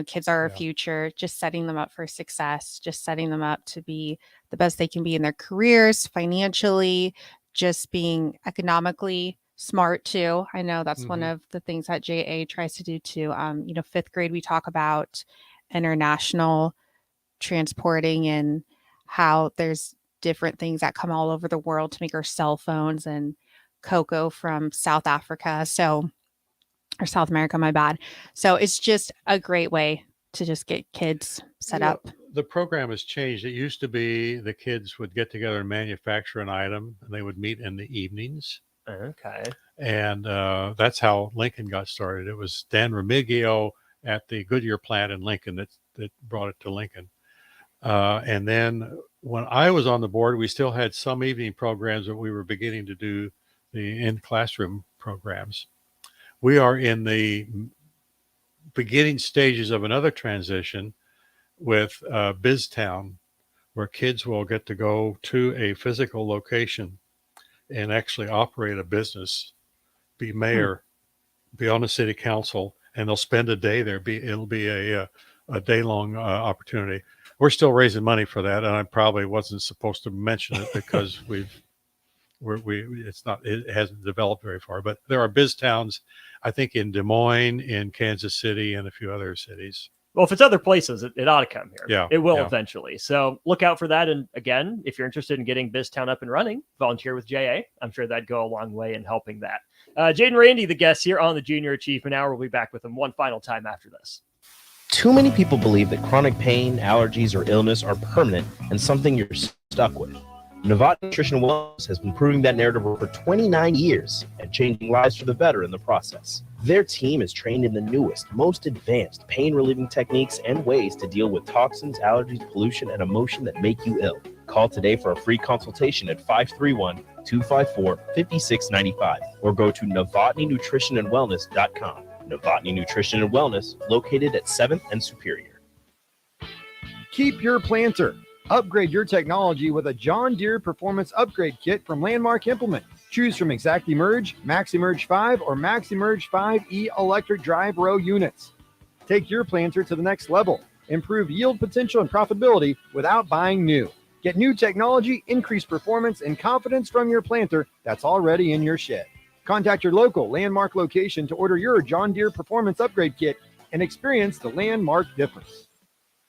Speaker 21: Kids are our future, just setting them up for success, just setting them up to be the best they can be in their careers, financially, just being economically smart too. I know that's one of the things that JA tries to do too. 5th grade, we talk about international transporting and how there's different things that come all over the world to make our cell phones, and cocoa from South Africa. Or South America, my bad. So it's just a great way to just get kids set up.
Speaker 20: The program has changed. It used to be the kids would get together and manufacture an item, and they would meet in the evenings.
Speaker 19: Okay.
Speaker 20: And that's how Lincoln got started. It was Dan Remigio at the Goodyear plant in Lincoln that brought it to Lincoln. And then when I was on the board, we still had some evening programs, but we were beginning to do the in-classroom programs. We are in the beginning stages of another transition with BizTown, where kids will get to go to a physical location and actually operate a business, be mayor, be on the city council, and they'll spend a day there. It'll be a day-long opportunity. We're still raising money for that, and I probably wasn't supposed to mention it because it hasn't developed very far. But there are BizTowns, I think, in Des Moines, in Kansas City, and a few other cities.
Speaker 19: Well, if it's other places, it ought to come here.
Speaker 20: Yeah,
Speaker 19: it will eventually. So look out for that. And again, if you're interested in getting BizTown up and running, volunteer with JA. I'm sure that'd go a long way in helping that. Jaden Randy, the guest here on the Junior Achievement Hour. We'll be back with them one final time after this.
Speaker 12: Too many people believe that chronic pain, allergies, or illness are permanent and something you're stuck with. Novant Nutrition and Wellness has been proving that narrative for 29 years and changing lives for the better in the process. Their team is trained in the newest, most advanced pain-relieving techniques and ways to deal with toxins, allergies, pollution, and emotion that make you ill. Call today for a free consultation at 531-254-5695 or go to novotnynutritionandwellness.com. Novotny Nutrition and Wellness, located at 7th and Superior.
Speaker 4: Keep your planter. Upgrade your technology with a John Deere Performance Upgrade Kit from Landmark Implement. Choose from ExactEmerge, MaxEmerge 5, or MaxEmerge 5E electric drive row units. Take your planter to the next level. Improve yield potential and profitability without buying new. Get new technology, increased performance, and confidence from your planter that's already in your shed. Contact your local Landmark location to order your John Deere Performance Upgrade Kit and experience the Landmark difference.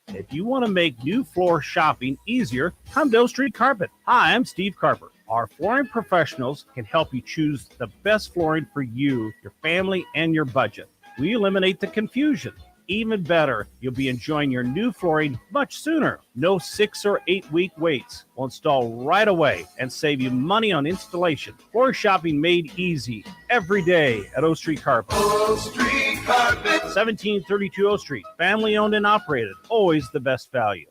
Speaker 5: If you want to make new floor shopping easier, come to O Street Carpet. Hi, I'm Steve Carper. Our flooring professionals can help you choose the best flooring for you, your family, and your budget. We eliminate the confusion. Even better, you'll be enjoying your new flooring much sooner. No 6 or 8 week waits. We'll install right away and save you money on installation. Floor shopping made easy every day at O Street Carpet. O Street Carpet. 1732 O Street. Family owned and operated. Always the best value.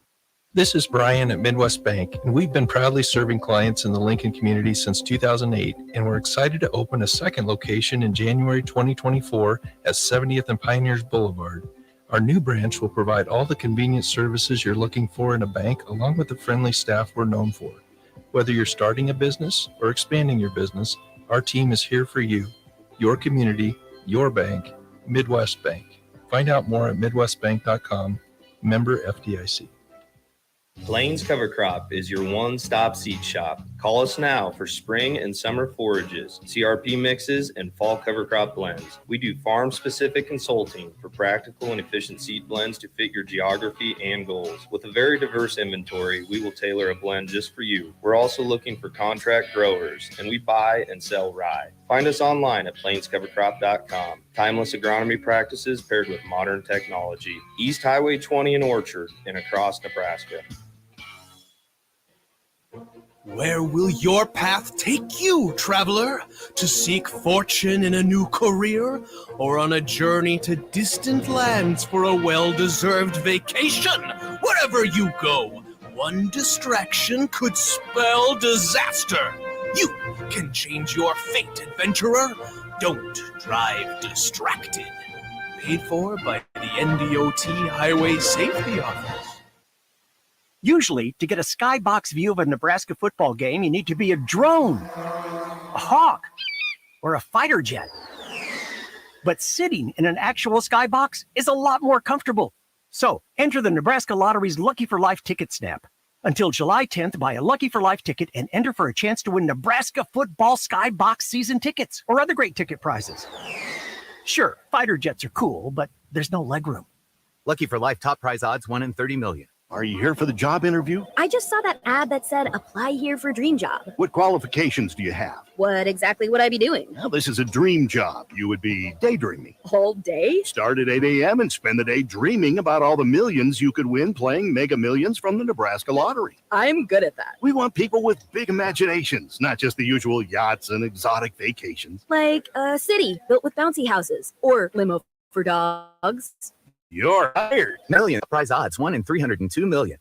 Speaker 6: This is Brian at Midwest Bank, and we've been proudly serving clients in the Lincoln community since 2008, and we're excited to open a second location in January 2024 at 70th and Pioneers Boulevard. Our new branch will provide all the convenient services you're looking for in a bank, along with the friendly staff we're known for. Whether you're starting a business or expanding your business, our team is here for you, your community, your bank, Midwest Bank. Find out more at midwestbank.com, member FDIC.
Speaker 7: Plains Cover Crop is your one-stop seed shop. Call us now for spring and summer forages, CRP mixes, and fall cover crop blends. We do farm-specific consulting for practical and efficient seed blends to fit your geography and goals. With a very diverse inventory, we will tailor a blend just for you. We're also looking for contract growers, and we buy and sell rye. Find us online at plainscovercrop.com. Timeless agronomy practices paired with modern technology. East Highway 20 in Orchard and across Nebraska.
Speaker 9: Where will your path take you, traveler? To seek fortune in a new career, or on a journey to distant lands for a well-deserved vacation? Wherever you go, one distraction could spell disaster. You can change your fate, adventurer. Don't drive distracted. Paid for by the NDOT Highway Safety Office.
Speaker 10: Usually, to get a skybox view of a Nebraska football game, you need to be a drone, a hawk, or a fighter jet. But sitting in an actual skybox is a lot more comfortable. So, enter the Nebraska Lottery's Lucky for Life ticket snap. Until July 10th, buy a Lucky for Life ticket and enter for a chance to win Nebraska football skybox season tickets or other great ticket prizes. Sure, fighter jets are cool, but there's no legroom.
Speaker 11: Lucky for Life top prize odds 1 in 30 million. Are you here for the job interview?
Speaker 23: I just saw that ad that said, apply here for dream job.
Speaker 11: What qualifications do you have?
Speaker 23: What exactly would I be doing?
Speaker 11: Well, this is a dream job. You would be daydreaming.
Speaker 23: All day?
Speaker 11: Start at 8 a.m. and spend the day dreaming about all the millions you could win playing Mega Millions from the Nebraska Lottery.
Speaker 23: I'm good at that.
Speaker 11: We want people with big imaginations, not just the usual yachts and exotic vacations.
Speaker 23: Like a city built with bouncy houses or limo for dogs.
Speaker 11: You're hired. Million prize odds 1 in 302 million.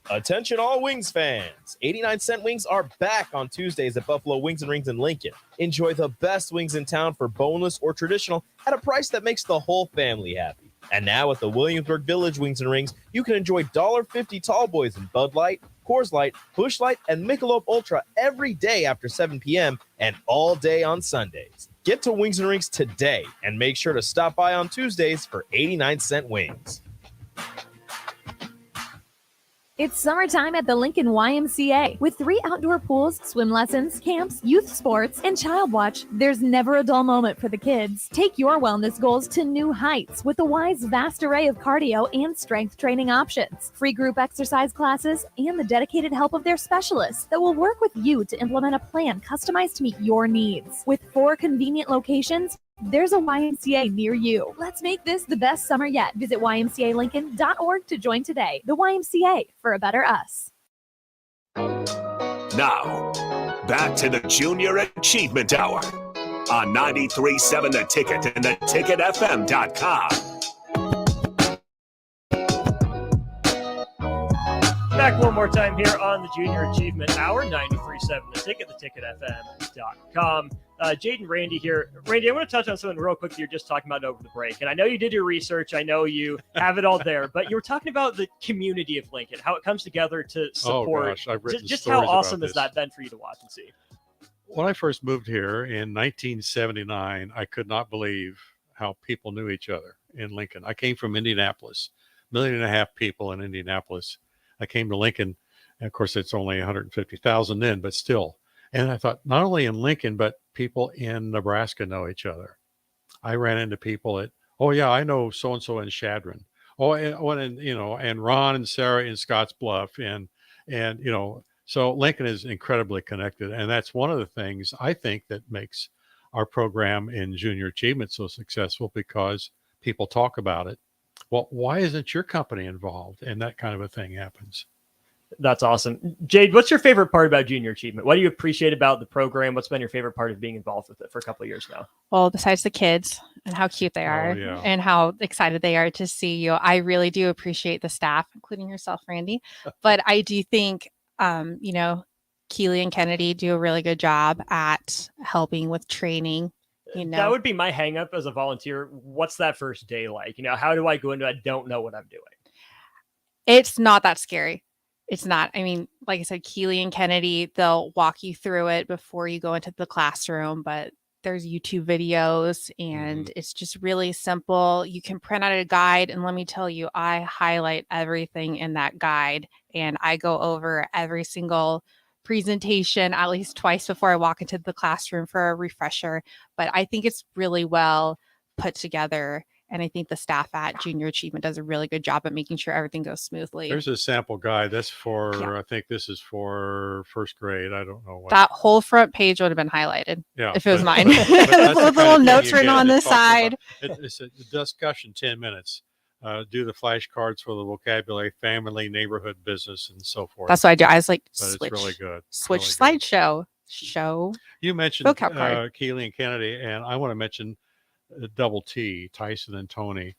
Speaker 12: Attention all Wings fans. 89-cent wings are back on Tuesdays at Buffalo Wings and Rings in Lincoln. Enjoy the best wings in town for boneless or traditional at a price that makes the whole family happy. And now at the Williamsburg Village Wings and Rings, you can enjoy $1.50 tall boys in Bud Light, Coors Light, Busch Light, and Michelob Ultra every day after 7 p.m. and all day on Sundays. Get to Wings and Rings today and make sure to stop by on Tuesdays for 89-cent wings.
Speaker 28: It's summertime at the Lincoln YMCA. With 3 outdoor pools, swim lessons, camps, youth sports, and child watch, there's never a dull moment for the kids. Take your wellness goals to new heights with the Y's vast array of cardio and strength training options, free group exercise classes, and the dedicated help of their specialists that will work with you to implement a plan customized to meet your needs. With 4 convenient locations, there's a YMCA near you. Let's make this the best summer yet. Visit ymcalincoln.org to join today. The YMCA, for a better us.
Speaker 18: Now, back to the Junior Achievement Hour. on 93.7 The Ticket and theticketfm.com.
Speaker 19: Back one more time here on the Junior Achievement Hour, 93.7 The Ticket, theticketfm.com. Jade and Randy here. Randy, I want to touch on something real quick that you're just talking about over the break. And I know you did your research. I know you have it all there. But you were talking about the community of Lincoln, how it comes together to support.
Speaker 20: Oh, gosh, I've written
Speaker 19: just how
Speaker 20: stories about
Speaker 19: awesome has
Speaker 20: this.
Speaker 19: that been for you to watch and see?
Speaker 20: When I first moved here in 1979, I could not believe how people knew each other in Lincoln. I came from Indianapolis, 1.5 million people in Indianapolis. I came to Lincoln, and of course, it's only 150,000 then, but still. And I thought, not only in Lincoln, but people in Nebraska know each other. I ran into people at, oh yeah, I know so and so in Shadron. Oh, and Ron and Sarah in Scotts Bluff, and so Lincoln is incredibly connected, and that's one of the things I think that makes our program in Junior Achievement so successful, because people talk about it. Well, why isn't your company involved? And that kind of a thing happens.
Speaker 19: That's awesome. Jade, what's your favorite part about Junior Achievement? What do you appreciate about the program? What's been your favorite part of being involved with it for a couple of years now?
Speaker 21: Well, besides the kids and how cute they are
Speaker 20: yeah.
Speaker 21: and how excited they are to see you, I really do appreciate the staff, including yourself, Randy. But I do think, Keely and Kennedy do a really good job at helping with training.
Speaker 19: That would be my hang up as a volunteer. What's that first day like? How do I go into it? I don't know what I'm doing.
Speaker 21: It's not that scary. It's not. I mean, like I said, Keely and Kennedy, they'll walk you through it before you go into the classroom, but there's YouTube videos and it's just really simple. You can print out a guide, and let me tell you, I highlight everything in that guide, and I go over every single presentation at least twice before I walk into the classroom for a refresher. But I think it's really well put together. And I think the staff at Junior Achievement does a really good job at making sure everything goes smoothly.
Speaker 20: There's a sample guide. That's for, I think this is for first grade. I don't know what.
Speaker 21: That whole front page would have been highlighted if it was mine.
Speaker 20: But that's the
Speaker 21: With little notes written on the side.
Speaker 20: It's a discussion, 10 minutes. Do the flashcards for the vocabulary, family, neighborhood, business, and so forth.
Speaker 21: That's what I do. I was like,
Speaker 20: but
Speaker 21: switch,
Speaker 20: it's really good.
Speaker 21: Switch
Speaker 20: really good.
Speaker 21: slideshow. Show.
Speaker 20: You mentioned Keely and Kennedy, and I want to mention Double T, Tyson and Tony.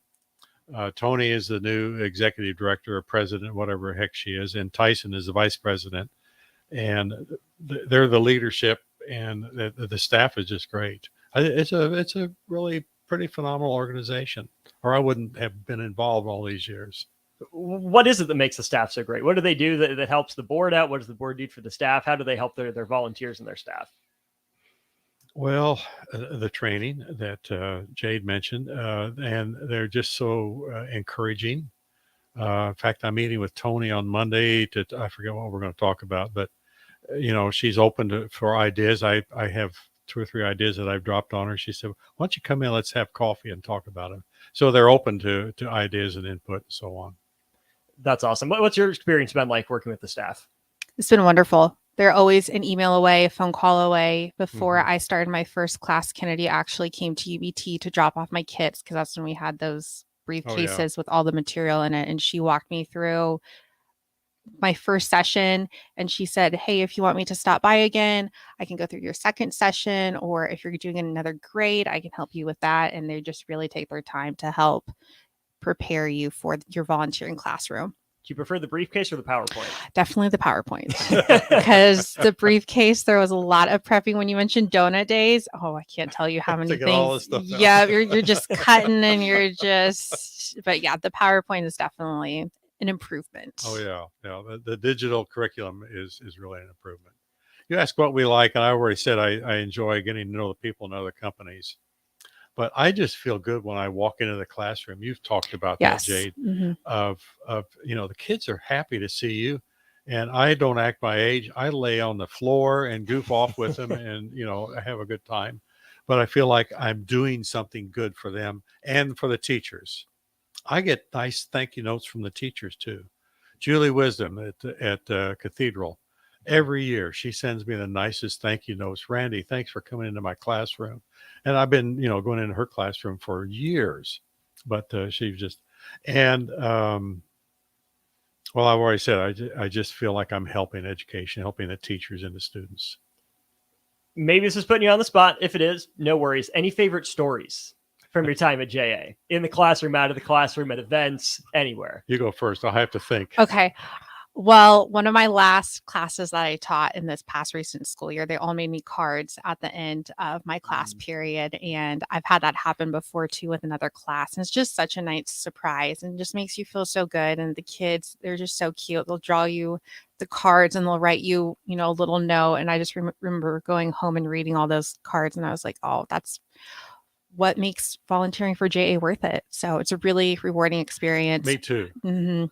Speaker 20: Tony is the new executive director or president, whatever the heck she is, and Tyson is the vice president. And they're the leadership, and the staff is just great. It's a really pretty phenomenal organization, or I wouldn't have been involved all these years.
Speaker 19: What is it that makes the staff so great? What do they do that helps the board out? What does the board do for the staff? How do they help their volunteers and their staff?
Speaker 20: Well, the training that Jade mentioned, and they're just so encouraging. In fact, I'm meeting with Tony on Monday I forget what we're going to talk about, but she's open for ideas. I have 2 or 3 ideas that I've dropped on her. She said, why don't you come in, let's have coffee and talk about them. So they're open to ideas and input and so on.
Speaker 19: That's awesome. What's your experience been like working with the staff?
Speaker 21: It's been wonderful. They're always an email away, a phone call away. Before I started my first class, Kennedy actually came to UBT to drop off my kits, because that's when we had those briefcases with all the material in it. And she walked me through my first session, and she said, hey, if you want me to stop by again, I can go through your second session, or if you're doing another grade, I can help you with that. And they just really take their time to help prepare you for your volunteering classroom.
Speaker 19: Do you prefer the briefcase or the PowerPoint?
Speaker 21: Definitely the PowerPoint, because the briefcase, there was a lot of prepping. When you mentioned donut days, oh, I can't tell you how many things. Yeah, you're just cutting and you're just, but yeah, the PowerPoint is definitely an improvement.
Speaker 20: Oh yeah. The digital curriculum is really an improvement. You ask what we like, and I already said I enjoy getting to know the people in other companies. But I just feel good when I walk into the classroom. You've talked about that, Jade, of the kids are happy to see you. And I don't act my age. I lay on the floor and goof off with them and, I have a good time. But I feel like I'm doing something good for them and for the teachers. I get nice thank you notes from the teachers too. Julie Wisdom at Cathedral. Every year she sends me the nicest thank you notes. Randy, thanks for coming into my classroom. And I've been, going into her classroom for years, but she's just, and well, I've already said, I just feel like I'm helping education, helping the teachers and the students.
Speaker 19: maybe this is putting you on the spot. If it is, no worries. Any favorite stories from your time at JA? In the classroom, out of the classroom, at events, anywhere?
Speaker 20: You go first. I'll have to think.
Speaker 21: Okay. Well, one of my last classes that I taught in this past recent school year, they all made me cards at the end of my class period. And I've had that happen before too with another class. And it's just such a nice surprise and just makes you feel so good. And the kids, they're just so cute. They'll draw you the cards and they'll write you, a little note. And I just remember going home and reading all those cards. And I was like, oh, that's what makes volunteering for JA worth it. So it's a really rewarding experience.
Speaker 20: Me too.
Speaker 21: Mm-hmm.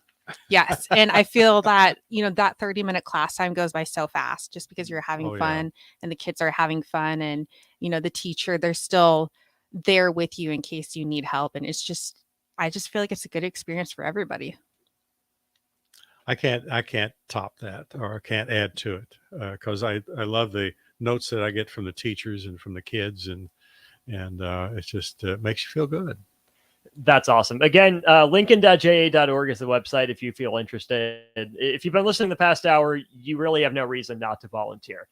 Speaker 21: Yes. And I feel that, that 30-minute class time goes by so fast just because you're having fun and the kids are having fun and, the teacher, they're still there with you in case you need help. And I just feel like it's a good experience for everybody.
Speaker 20: I can't top that, or I can't add to it, because I love the notes that I get from the teachers and from the kids, and it's just makes you feel good.
Speaker 19: That's awesome. Again, lincoln.ja.org is the website if you feel interested. If you've been listening the past hour, you really have no reason not to volunteer.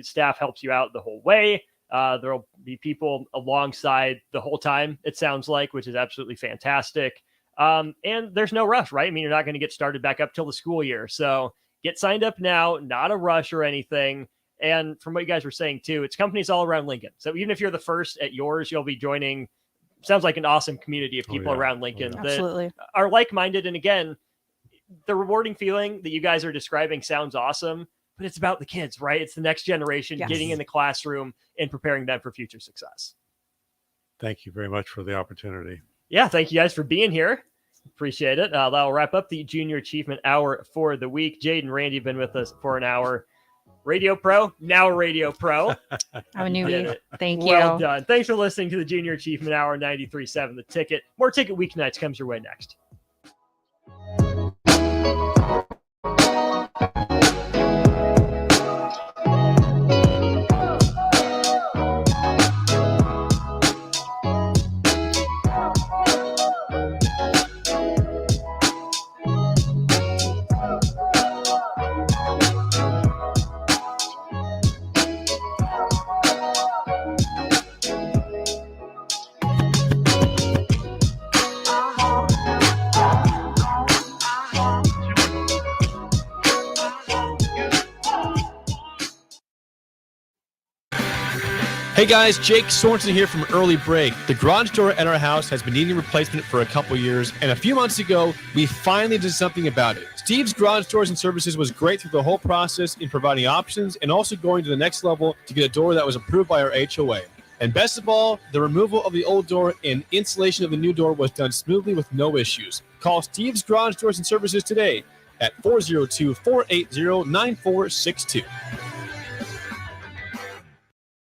Speaker 19: Staff helps you out the whole way. There'll be people alongside the whole time, it sounds like, which is absolutely fantastic. And there's no rush, right? I mean, you're not going to get started back up till the school year. So get signed up now, not a rush or anything. And from what you guys were saying too, it's companies all around Lincoln. So even if you're the first at yours, you'll be joining. Sounds like an awesome community of people around Lincoln that are like-minded. And again, the rewarding feeling that you guys are describing sounds awesome, but it's about the kids, right? It's the next generation getting in the classroom and preparing them for future success.
Speaker 20: Thank you very much for the opportunity.
Speaker 19: Yeah, thank you guys for being here. Appreciate it. That'll wrap up the Junior Achievement Hour for the week. Jade and Randy have been with us for an hour. Radio Pro, now a Radio Pro.
Speaker 21: I'm a newbie. Thank you.
Speaker 19: Well done. Thanks for listening to the Junior Achievement Hour 93.7 The Ticket. More Ticket Weeknights comes your way next.
Speaker 1: Hey guys, Jake Sorensen here from Early Break. The garage door at our house has been needing replacement for a couple years, and a few months ago, we finally did something about it. Steve's Garage Doors and Services was great through the whole process in providing options and also going to the next level to get a door that was approved by our HOA. And best of all, the removal of the old door and installation of the new door was done smoothly with no issues. Call Steve's Garage Doors and Services today at 402-480-9462.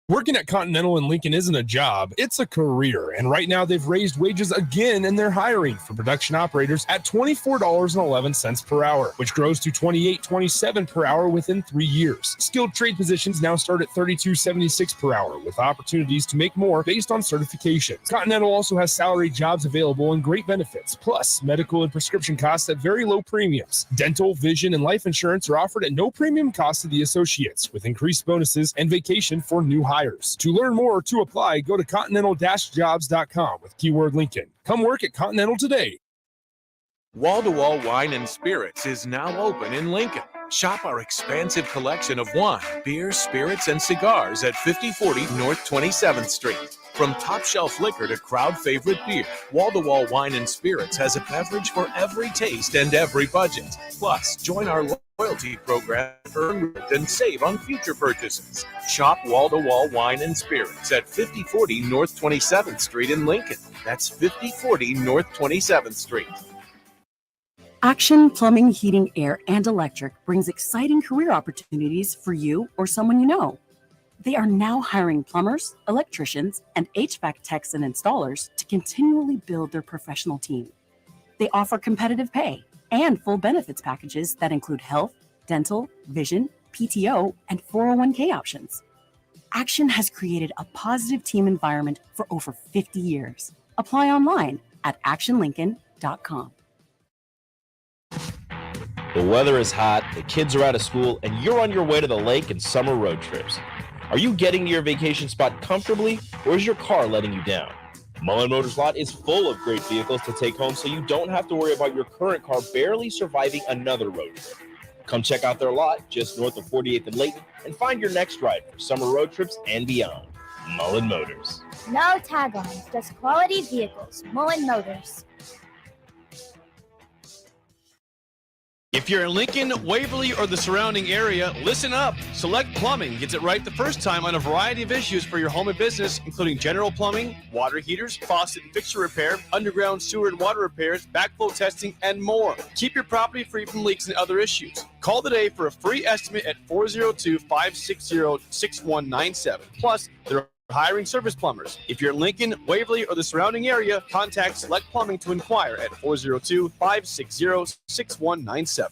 Speaker 2: Working at Continental in Lincoln isn't a job, it's a career. And right now they've raised wages again and they're hiring for production operators at $24.11 per hour, which grows to $28.27 per hour within 3 years. Skilled trade positions now start at $32.76 per hour with opportunities to make more based on certifications. Continental also has salary jobs available and great benefits, plus medical and prescription costs at very low premiums. Dental, vision, and life insurance are offered at no premium cost to the associates with increased bonuses and vacation for new hires. To learn more or to apply, go to continental-jobs.com with keyword Lincoln. Come work at Continental today.
Speaker 3: Wall-to-Wall Wine and Spirits is now open in Lincoln. Shop our expansive collection of wine, beer, spirits, and cigars at 5040 North 27th Street. From top-shelf liquor to crowd-favorite beer, Wall-to-Wall Wine and Spirits has a beverage for every taste and every budget. Plus, join our loyalty program, earn and save on future purchases. Shop Wall-to-Wall Wine and Spirits at 5040 North 27th Street in Lincoln. That's 5040 North 27th Street.
Speaker 13: Action Plumbing, Heating, Air, and Electric brings exciting career opportunities for you or someone you know. They are now hiring plumbers, electricians, and HVAC techs and installers to continually build their professional team. They offer competitive pay and full benefits packages that include health, dental, vision, PTO, and 401k options. Action has created a positive team environment for over 50 years. Apply online at actionlincoln.com.
Speaker 12: The weather is hot, the kids are out of school, and you're on your way to the lake and summer road trips. Are you getting to your vacation spot comfortably, or is your car letting you down? Mullen Motors lot is full of great vehicles to take home, so you don't have to worry about your current car barely surviving another road trip. Come check out their lot just north of 48th and Layton and find your next ride for summer road trips and beyond. Mullen Motors.
Speaker 14: No taglines, just quality vehicles. Mullen Motors.
Speaker 1: If you're in Lincoln, Waverly, or the surrounding area, listen up. Select Plumbing gets it right the first time on a variety of issues for your home and business, including general plumbing, water heaters, faucet and fixture repair, underground sewer and water repairs, backflow testing, and more. Keep your property free from leaks and other issues. Call today for a free estimate at 402-560-6197. Plus, there are hiring service plumbers. If you're in Lincoln, Waverly, or the surrounding area, contact Select Plumbing to inquire at 402-560-6197.